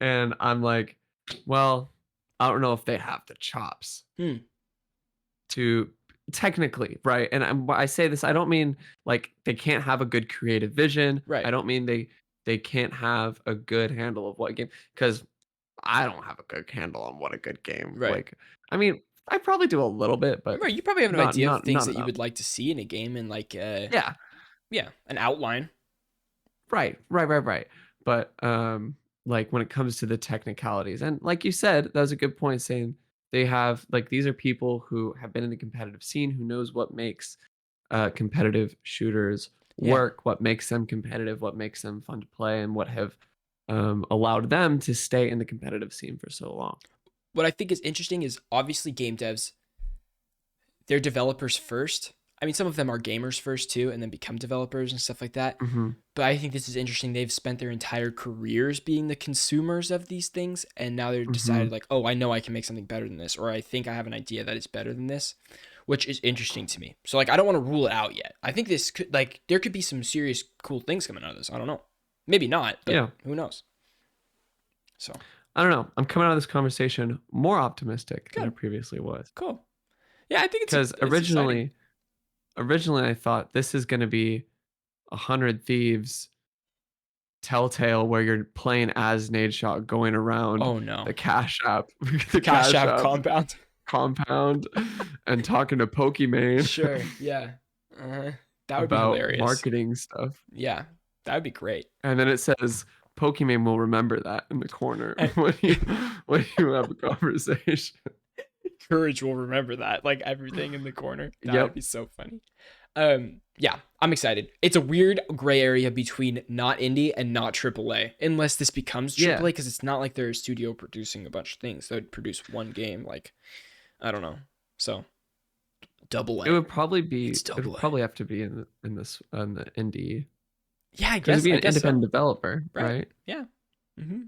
and I'm like, well, I don't know if they have the chops Hmm. to technically, right? And I say this, I don't mean like they can't have a good creative vision. Right. I don't mean they can't have a good handle of what game, because I don't have a good handle on what a good game. Right. Like, I mean, I probably do a little bit, but Remember, you probably have an not idea of not things not that you enough. would like to see in a game and like Yeah, yeah, an outline. right. But like when it comes to the technicalities, and like you said, that was a good point, saying they have like these are people who have been in the competitive scene, who knows what makes competitive shooters Yeah. work, what makes them competitive, what makes them fun to play, and what have allowed them to stay in the competitive scene for so long. What I think is interesting is obviously game devs, they're developers first. I mean, some of them are gamers first too, and then become developers and stuff like that. Hmm. But I think this is interesting. They've spent their entire careers being the consumers of these things, and now they're Hmm. decided like, oh, I know I can make something better than this, or I think I have an idea that is better than this, which is interesting to me. So like, I don't want to rule it out yet. I think this could like there could be some serious cool things coming out of this. I don't know, maybe not, but Yeah, who knows? So I don't know. I'm coming out of this conversation more optimistic than I good, previously was, cool. Yeah, I think because it's exciting. originally I thought this is going to be 100 Thieves Telltale, where you're playing as Nadeshot going around Oh no, the Cash App, the Cash Cash App App compound. compound, and talking to Pokimane Sure, yeah, that would be about hilarious. marketing stuff. Yeah, that would be great. And then it says Pokimane will remember that in the corner And when you have a conversation. Courage will remember that, like everything in the corner. That would Yep. be so funny. Yeah, I'm excited. It's a weird gray area between not indie and not AAA, unless this becomes Yeah. AAA, because it's not like they're a studio producing a bunch of things. They'd produce one game, like, I don't know. So double It A. would probably be. It's It would double A. probably have to be in this in the indie Yeah, because it'd be I an guess so. independent developer, Right. right? Yeah. Mm-hmm.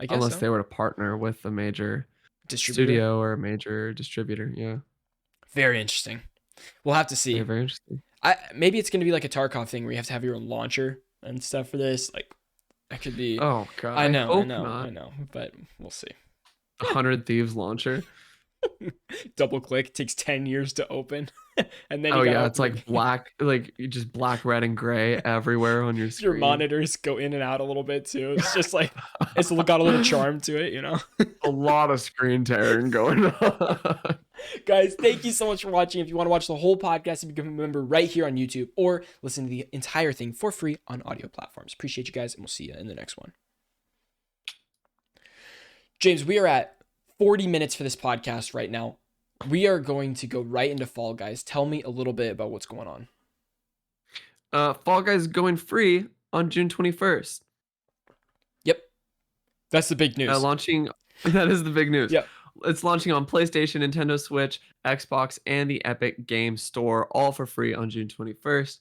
I guess Unless so. they were to partner with a major Distributor. studio or a major distributor. Yeah. Very interesting. We'll have to Very, see. very interesting. Maybe it's gonna be like a Tarkov thing where you have to have your own launcher and stuff for this. Like that could be. Oh god, I hope I not. know, but we'll see. 100 Thieves launcher. Double click takes 10 years to open, and then you Oh gotta yeah, it's open the like game. black, like you just black, red, and gray everywhere on your Your screen. monitors go in and out a little bit too. It's just like it's got a little charm to it, you know. A lot of screen tearing going on. Guys, thank you so much for watching. If you want to watch the whole podcast, you become a member right here on YouTube or listen to the entire thing for free on audio platforms. Appreciate you guys, and we'll see you in the next one. James, we are at 40 minutes for this podcast right now. We are going to go right into Fall Guys. Tell me a little bit about what's going on. Fall Guys going free on June 21st. Yep. That's the big news. Launching. That is the big news. Yep. It's launching on PlayStation, Nintendo Switch, Xbox, and the Epic Games Store, all for free on June 21st.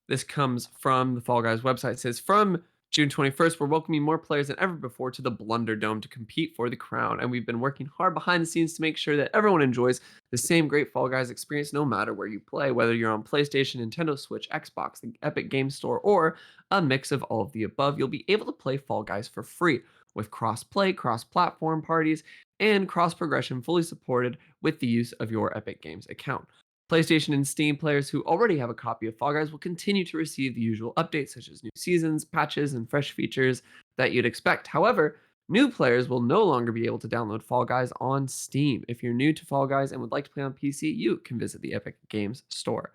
This comes from the Fall Guys website. It says, from June 21st, we're welcoming more players than ever before to the Blunder Dome to compete for the crown. And we've been working hard behind the scenes to make sure that everyone enjoys the same great Fall Guys experience no matter where you play, whether you're on PlayStation, Nintendo Switch, Xbox, the Epic Games Store, or a mix of all of the above. You'll be able to play Fall Guys for free with cross-play, cross-platform parties, and cross-progression fully supported with the use of your Epic Games account. PlayStation and Steam players who already have a copy of Fall Guys will continue to receive the usual updates such as new seasons, patches, and fresh features that you'd expect. However, new players will no longer be able to download Fall Guys on Steam. If you're new to Fall Guys and would like to play on PC, you can visit the Epic Games Store.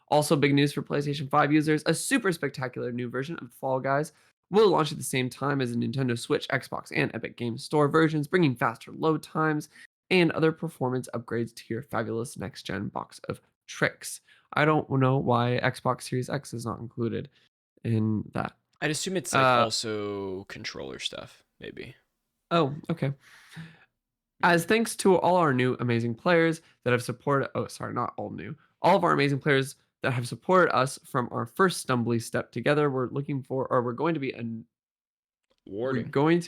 Also, big news for PlayStation 5 users, a super spectacular new version of Fall Guys will launch at the same time as the Nintendo Switch, Xbox, and Epic Games Store versions, bringing faster load times and other performance upgrades to your fabulous next-gen box of tricks. I don't know why Xbox Series X is not included in that. I'd assume it's like also controller stuff, maybe. Oh, okay. As thanks to all our new amazing players that have supported, oh, sorry, not all new, all of our amazing players that have supported us from our first stumbly step together, we're going to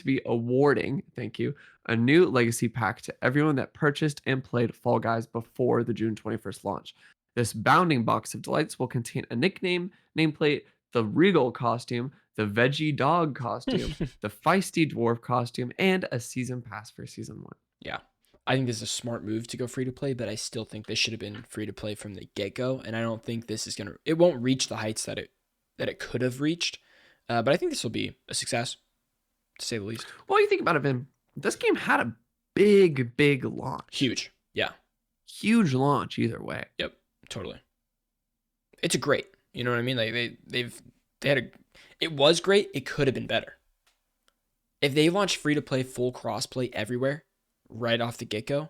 be awarding, thank you, a new legacy pack to everyone that purchased and played Fall Guys before the June 21st launch. This bounding box of delights will contain a nickname, nameplate, the Regal costume, the Veggie Dog costume, the Feisty Dwarf costume, and a season pass for season 1. Yeah. I think this is a smart move to go free to play, but I still think this should have been free to play from the get-go, and I don't think this is it won't reach the heights that it could have reached. But I think this will be a success, to say the least. Well, you think about it, Vin. This game had a big launch. Huge. Yeah. Huge launch either way. Yep. Totally. It's a great. You know what I mean? Like it was great. It could have been better. If they launched free to play full crossplay everywhere right off the get-go,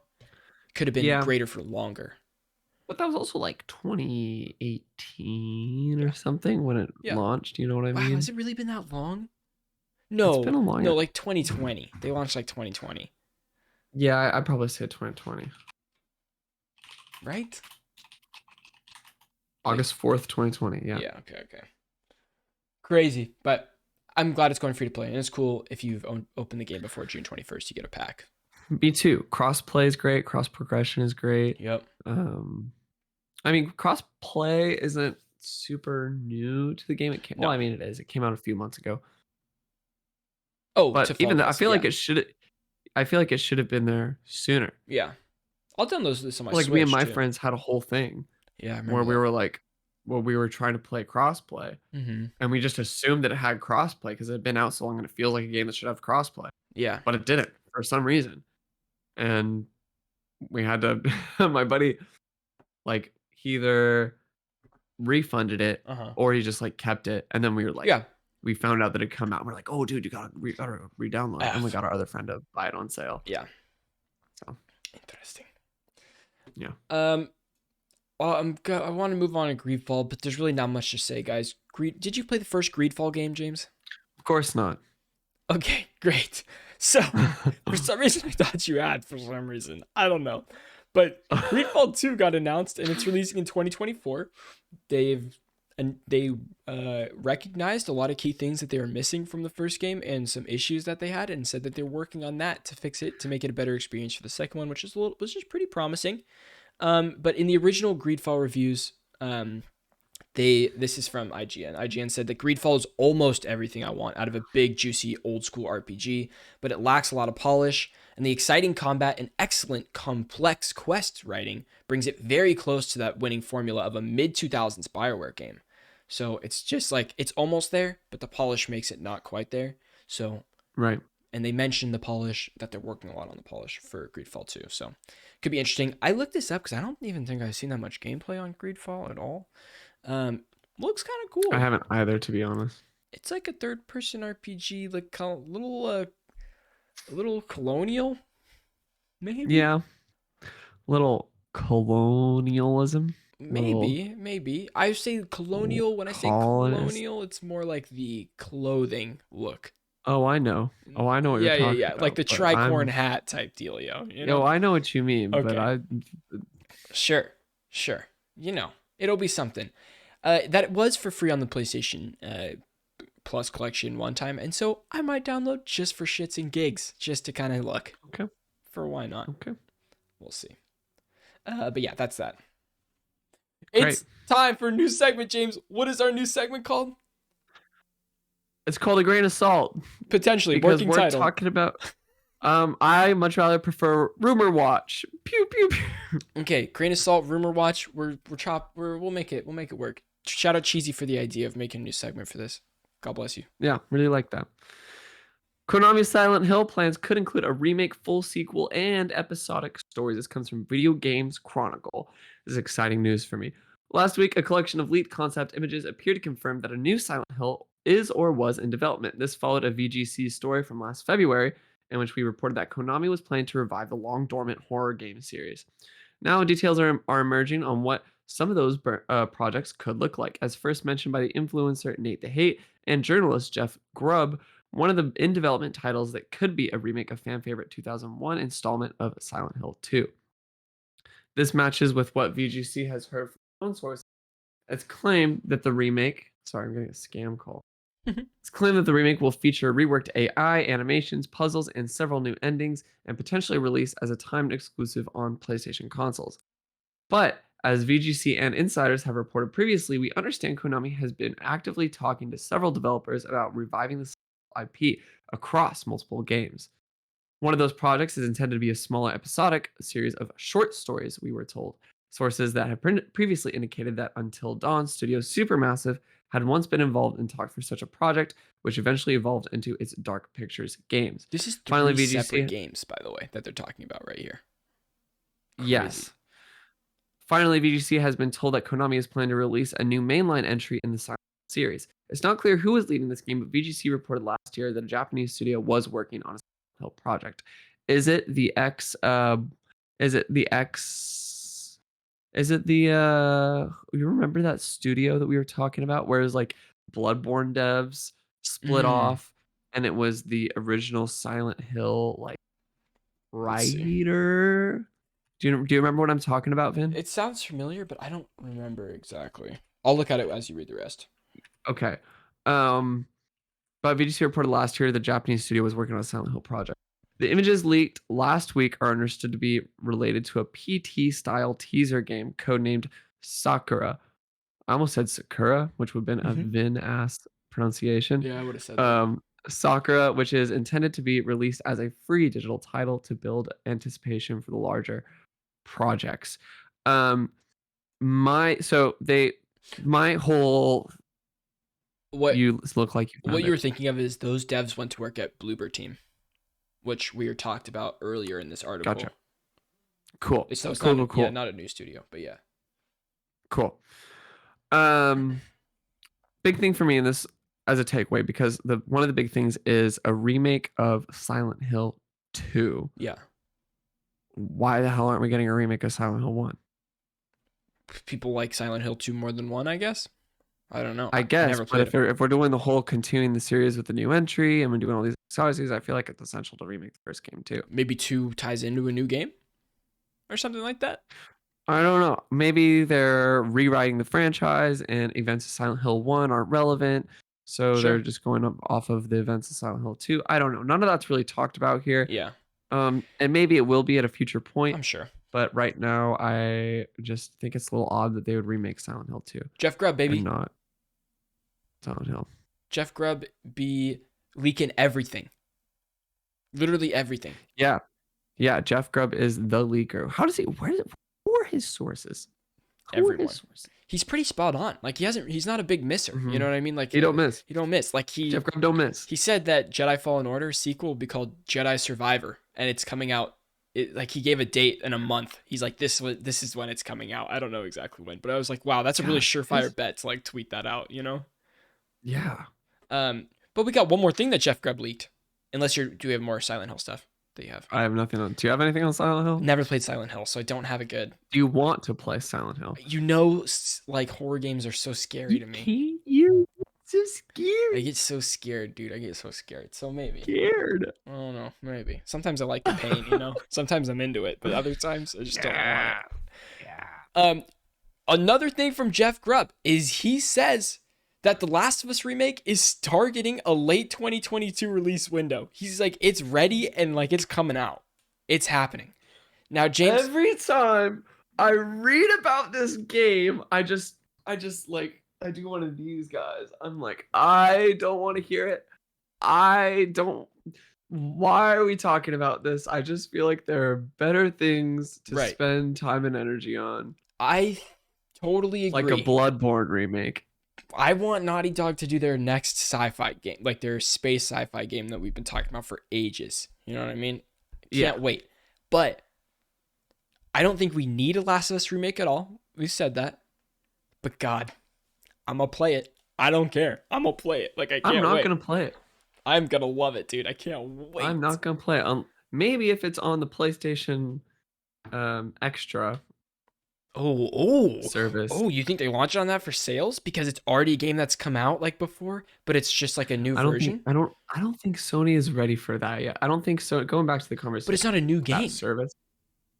could have been greater for longer. But that was also like 2018 or something when it launched. You know what I mean? Wow, has it really been that long? No, it's been a long no, like 2020. They launched like 2020. Yeah, I'd probably say 2020. Right? August 4th, 2020. Yeah. Yeah. Okay. Crazy, but I'm glad it's going free to play, and it's cool if you've opened the game before June 21st, you get a pack. Me too. Cross play is great. Cross progression is great. Yep. I mean, cross play isn't super new to the game. Well, I mean, it is. It came out a few months ago. Oh, but even though I feel like it should have been there sooner. Yeah, I'll download this on my Switch. Like me and my friends had a whole thing. Yeah, where we were like, we were trying to play crossplay, and we just assumed that it had crossplay because it had been out so long, and it feels like a game that should have crossplay. Yeah, but it didn't for some reason, and we had to. My buddy, like, he either refunded it or he just like kept it, and then we were like, we found out that it come out. And we're like, oh, dude, we gotta re-download it, and we got our other friend to buy it on sale. Yeah, so interesting. Yeah. I want to move on to Greedfall, but there's really not much to say, guys. Did you play the first Greedfall game, James? Of course not. Okay, great. So, for some reason, I thought you had. For some reason, I don't know, but Greedfall 2 got announced, and it's releasing in 2024. They recognized a lot of key things that they were missing from the first game and some issues that they had, and said that they're working on that to fix it to make it a better experience for the second one, which is pretty promising. But in the original Greedfall reviews, this is from IGN. IGN said that Greedfall is almost everything I want out of a big, juicy, old school RPG, but it lacks a lot of polish, and the exciting combat and excellent, complex quest writing brings it very close to that winning formula of a mid 2000s Bioware game. So it's just like it's almost there, but the polish makes it not quite there. So, Right. and they mentioned the polish, that they're working a lot on the polish for Greedfall 2. So could be interesting. I looked this up because I don't even think I've seen that much gameplay on Greedfall at all. Um, Looks kind of I cool. haven't either, to be honest. It's like a third-person RPG, like a little colonial, maybe, Yeah. Little colonialism. Little maybe. I say colonial. When I say colonist. colonial, it's more like the clothing look. Oh, I know. Oh, I know what you're talking Yeah. Like about. the But tricorn hat type dealio. I know what you mean. But Okay, sure, sure. It'll be something. That it was for free on the PlayStation Plus collection one time, and so I might download just for shits and gigs, just to kind of look okay, for why not. okay, We'll see. But yeah, that's that. great. It's time for a new segment, James. What is our new segment called? It's called a grain of salt Potentially because working we're title. talking about. I much rather prefer rumor watch. Pew pew pew. Okay, grain of salt, rumor watch. We'll make it work. Shout out Cheesy for the idea of making a new segment for this. God bless you. Yeah, really like that. Konami's Silent Hill plans could include a remake, full sequel, and episodic stories. This comes from Video Games Chronicle. This is exciting news for me. Last week, a collection of leaked concept images appeared to confirm that a new Silent Hill is or was in development. This followed a VGC story from last February, in which we reported that Konami was planning to revive the long dormant horror game series. Now, details are emerging on what some of those projects could look like. As first mentioned by the influencer Nate the Hate and journalist Jeff Grubb, one of the in development titles that could be a remake of fan favorite 2001 installment of Silent Hill 2. This matches with what VGC has heard from its own sources. It's claimed that the remake, sorry, I'm getting a scam call. It's claimed that the remake will feature reworked AI, animations, puzzles, and several new endings, and potentially release as a timed exclusive on PlayStation consoles. But as VGC and insiders have reported previously, we understand Konami has been actively talking to several developers about reviving the IP across multiple games. One of those projects is intended to be a smaller episodic series of short stories, we were told. Sources that have previously indicated that Until Dawn Studios Supermassive had once been involved in talks for such a project, which eventually evolved into its Dark Pictures games. This is Finally, three separate VGC. games, by the way, that they're talking about right here. Crazy. Yes. Finally, VGC has been told that Konami is planning to release a new mainline entry in the Silent Hill series. It's not clear who is leading this game, but VGC reported last year that a Japanese studio was working on a Silent Hill project. Is it the X? Is it the X? Is it the? You remember that studio that we were talking about, where it was like Bloodborne devs split Mm, off, and it was the original Silent Hill like let's see. writer? Do you remember what I'm talking about, Vin? It sounds familiar, but I don't remember exactly. I'll look at it as you read the rest. Okay. Um, but VGC reported last year the Japanese studio was working on a Silent Hill project. The images leaked last week are understood to be related to a PT style teaser game codenamed Sakura. I almost said Sakura, which would have been a Hmm. Vin ass pronunciation. Yeah, I would have said that. Um, Sakura, which is intended to be released as a free digital title to build anticipation for the larger projects. Um, my whole What you look like you what found you it. were thinking of is those devs went to work at Bloober Team, which we were talked about earlier in this Gotcha. article. Cool. So it's Cool. not Cool. yeah, Cool. not a new studio, but yeah. Cool. Um, big thing for me in this as a takeaway because the one of the big things is a remake of Silent Hill 2. Yeah. Why the hell aren't we getting a remake of Silent Hill 1? people like Silent Hill 2 more than 1, I guess. I don't know. I I guess, never but played them. if we're doing the whole continuing the series with the new entry and we're doing all these Odysseys, I feel like it's essential to remake the first game too. Maybe 2 ties into a new game or something like that. I don't know. Maybe they're rewriting the franchise and events of Silent Hill 1 aren't relevant. So they're Sure. just going up off of the events of Silent Hill 2. I don't know. None of that's really talked about here. Yeah, And maybe it will be at a future point. I'm sure. But right now, I just think it's a little odd that they would remake Silent Hill 2 Jeff Grubb, and baby. not Silent Hill. Jeff Grubb be leaking everything. Literally everything. Yeah. Yeah. Jeff Grubb is the leaker. Who are his sources? Who are Everyone. his sources? He's pretty spot on. Like he's not a big misser. Mhm. You know what I mean? Like He don't miss. He don't miss. Like Jeff Grubb don't miss. he said that Jedi Fallen Order sequel will be called Jedi Survivor, and it's coming out. Like he gave a date in a month. He's like, this is when it's coming out. I don't know exactly when, but I was like, wow, that's a really surefire bet to like tweet that out. You know? Yeah. But we got one more thing that Jeff Grubb leaked. Unless do we have more Silent Hill stuff that you have? I have nothing on. Do you have anything on Silent Hill? Never played Silent Hill, so I don't have a good. Do you want to play Silent Hill? You know, like horror games are so scary to me. You're so I scared. get so scared, dude. I get so scared. So maybe. Scared. I don't know. Maybe. Sometimes I like the pain, you know? Sometimes I'm into it, but other times I just don't want it. Yeah. Another thing from Jeff Grubb is he says that The Last of Us remake is targeting a late 2022 release window. He's like, it's ready and like it's coming out. It's happening. Now, James. Every time I read about this game, I just like I do one of these guys. I'm like, I don't want to hear it. I don't. Why are we talking about this? I just feel like there are better things to Right. spend time and energy on. I totally agree. Like a Bloodborne remake. I want Naughty Dog to do their next sci-fi game, like their space sci-fi game that we've been talking about for ages. You know what I mean? Can't wait. But I don't think we need a Last of Us remake at all. We've said that. But God, I'm gonna play it. I don't care. I'm gonna play it. Like I can't I'm not wait. gonna play it. I'm gonna love it, dude. I can't wait. I'm not gonna play it. Maybe if it's on the PlayStation Extra service. Oh, you think they launched on that for sales because it's already a game that's come out like before, but it's just like a new version? I don't think Sony is ready for that yet. I don't think so. Going back to the conversation, But it's not a new game. Service.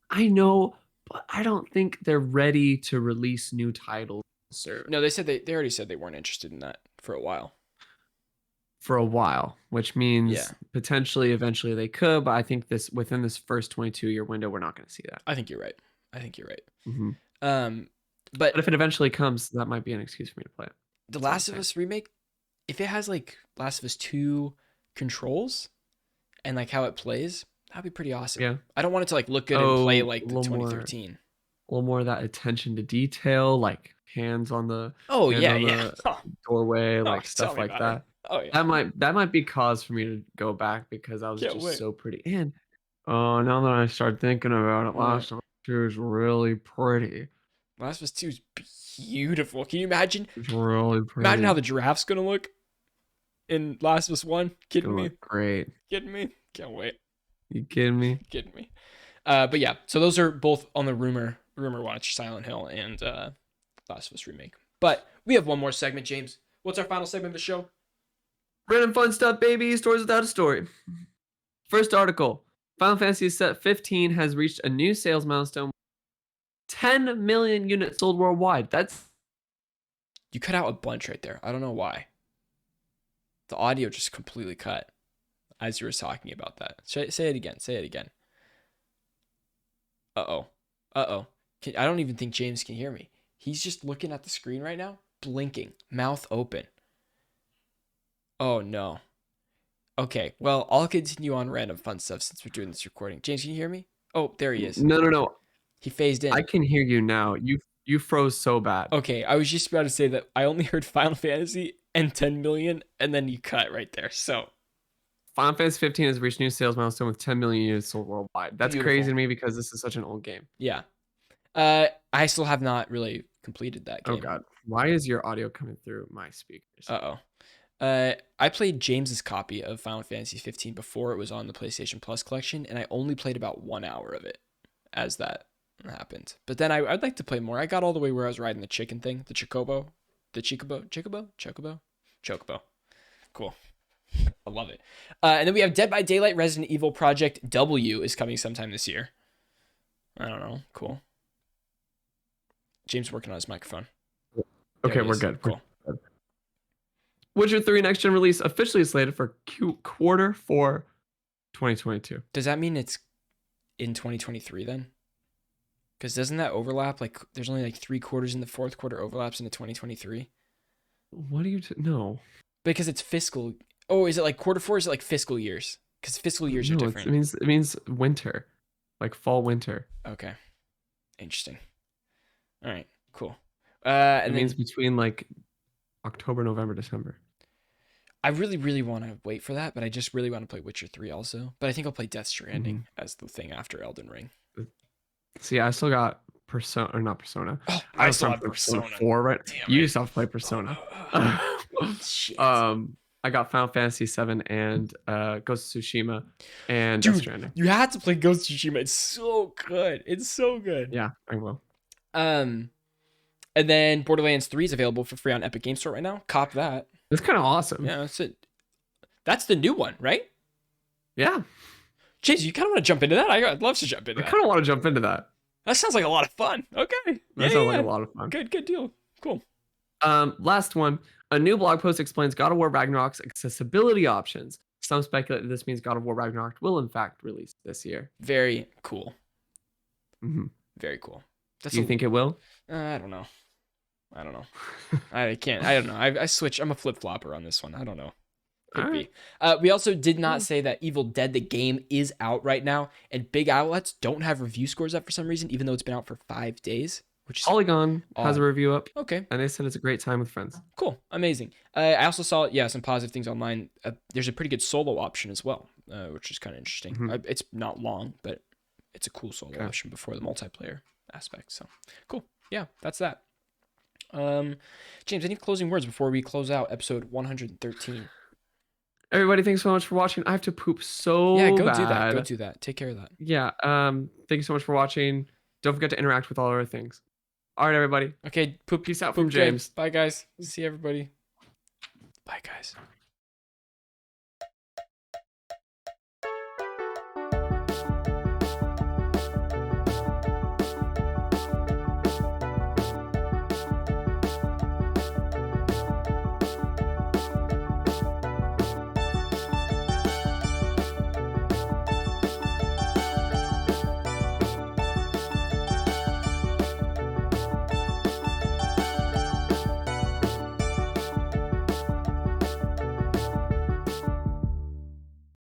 I know, but I don't think they're ready to release new titles. Service. No, they already said they weren't interested in that for a while. For a while, which means potentially eventually they could, but I think within this first 22-year window, we're not going to see that. I think you're right. Mm-hmm. But if it eventually comes, that might be an excuse for me to play it. The Last of Us remake, if it has like Last of Us 2 controls and like how it plays, that'd be pretty awesome. Yeah. I don't want it to like look good and play like the 2013. A little more of that attention to detail, like hands on the the doorway, like stuff like that. Oh yeah. That might be cause for me to go back because I was so pretty. And now that I start thinking about it, Last of Us 2 is really pretty. Last of Us 2 is beautiful. Can you imagine? It's really pretty. Imagine how the giraffe's gonna look in Last of Us 1. Kidding me? Great. Kidding me? Can't wait. You kidding me? Kidding me. But yeah, so those are both on the rumor watch, Silent Hill and Last of Us remake. But we have one more segment, James. What's our final segment of the show? Random fun stuff, baby. Stories without a story. First article. Final Fantasy Set 15 has reached a new sales milestone. 10 million units sold worldwide. You cut out a bunch right there. I don't know why. The audio just completely cut as you were talking about that. Say it again. Say it again. Uh-oh. I don't even think James can hear me. He's just looking at the screen right now, blinking, mouth open. Oh, no. Okay, well, I'll continue on random fun stuff since we're doing this recording. James, can you hear me? Oh, there he is. No. He phased in. I can hear you now. You froze so bad. Okay, I was just about to say that I only heard Final Fantasy and 10 million, and then you cut right there. So, Final Fantasy 15 has reached new sales milestone with 10 million units sold worldwide. That's crazy to me because this is such an old game. Yeah. I still have not really completed that game. Oh, God. Why is your audio coming through my speakers? I played James's copy of Final Fantasy 15 before it was on the PlayStation Plus collection, and I only played about 1 hour of it as that. happened. But then I'd like to play more. I got all the way where I was riding the chicken thing, the chocobo, chocobo. Cool. I love it. And then we have Dead by Daylight Resident Evil Project W is coming sometime this year. I don't know. Cool. James working on his microphone. Okay, we're good. Cool. Witcher 3 Next Gen release officially slated for Q4 2022. Does that mean it's in 2023 then? Because doesn't that overlap? Like, there's only like 3 quarters in the fourth quarter overlaps into 2023. What do you no? Because it's fiscal. Oh, is it like quarter 4? Is it like fiscal years? Because fiscal years are different. It means winter, like fall winter. Okay, interesting. All right, cool. It means between like October, November, December. I really, really want to wait for that, but I just really want to play Witcher 3 also. But I think I'll play Death Stranding as the thing after Elden Ring. See, I still got Persona, or not Persona. Oh, I still have Persona 4, right? Damn You it. used to have to play Persona. Shit. I got Final Fantasy 7 and Ghost of Tsushima and Death Stranding. You had to play Ghost of Tsushima. It's so good. It's so good. Yeah, I will. And then Borderlands 3 is available for free on Epic Games Store right now. Cop that. It's kind of awesome. Yeah, that's it. That's the new one, right? Yeah. Jeez, you kind of want to jump into that? I'd love to jump into that. I kind of want to jump into that. That sounds like a lot of fun. Okay. That sounds like a lot of fun. Good deal. Cool. Last one. A new blog post explains God of War Ragnarok's accessibility options. Some speculate that this means God of War Ragnarok will in fact release this year. Very cool. Mm-hmm. Very cool. Do you think it will? I don't know. I can't. I don't know. I switch. I'm a flip flopper on this one. I don't know. Could be. We also did not say that Evil Dead the game is out right now, and big outlets don't have review scores up for some reason, even though it's been out for 5 days. Which is Polygon has a review up. Okay. And they said it's a great time with friends. Cool. Amazing. I also saw some positive things online. There's a pretty good solo option as well, which is kind of interesting. Mm-hmm. It's not long, but it's a cool solo option before the multiplayer aspect. So cool. Yeah, that's that. James, any closing words before we close out episode 113? Everybody, thanks so much for watching. I have to poop so bad. Go do that. Take care of that. Yeah. Thank you so much for watching. Don't forget to interact with all our things. All right, everybody. Okay. Peace out from James. Bye, guys. See everybody. Bye, guys.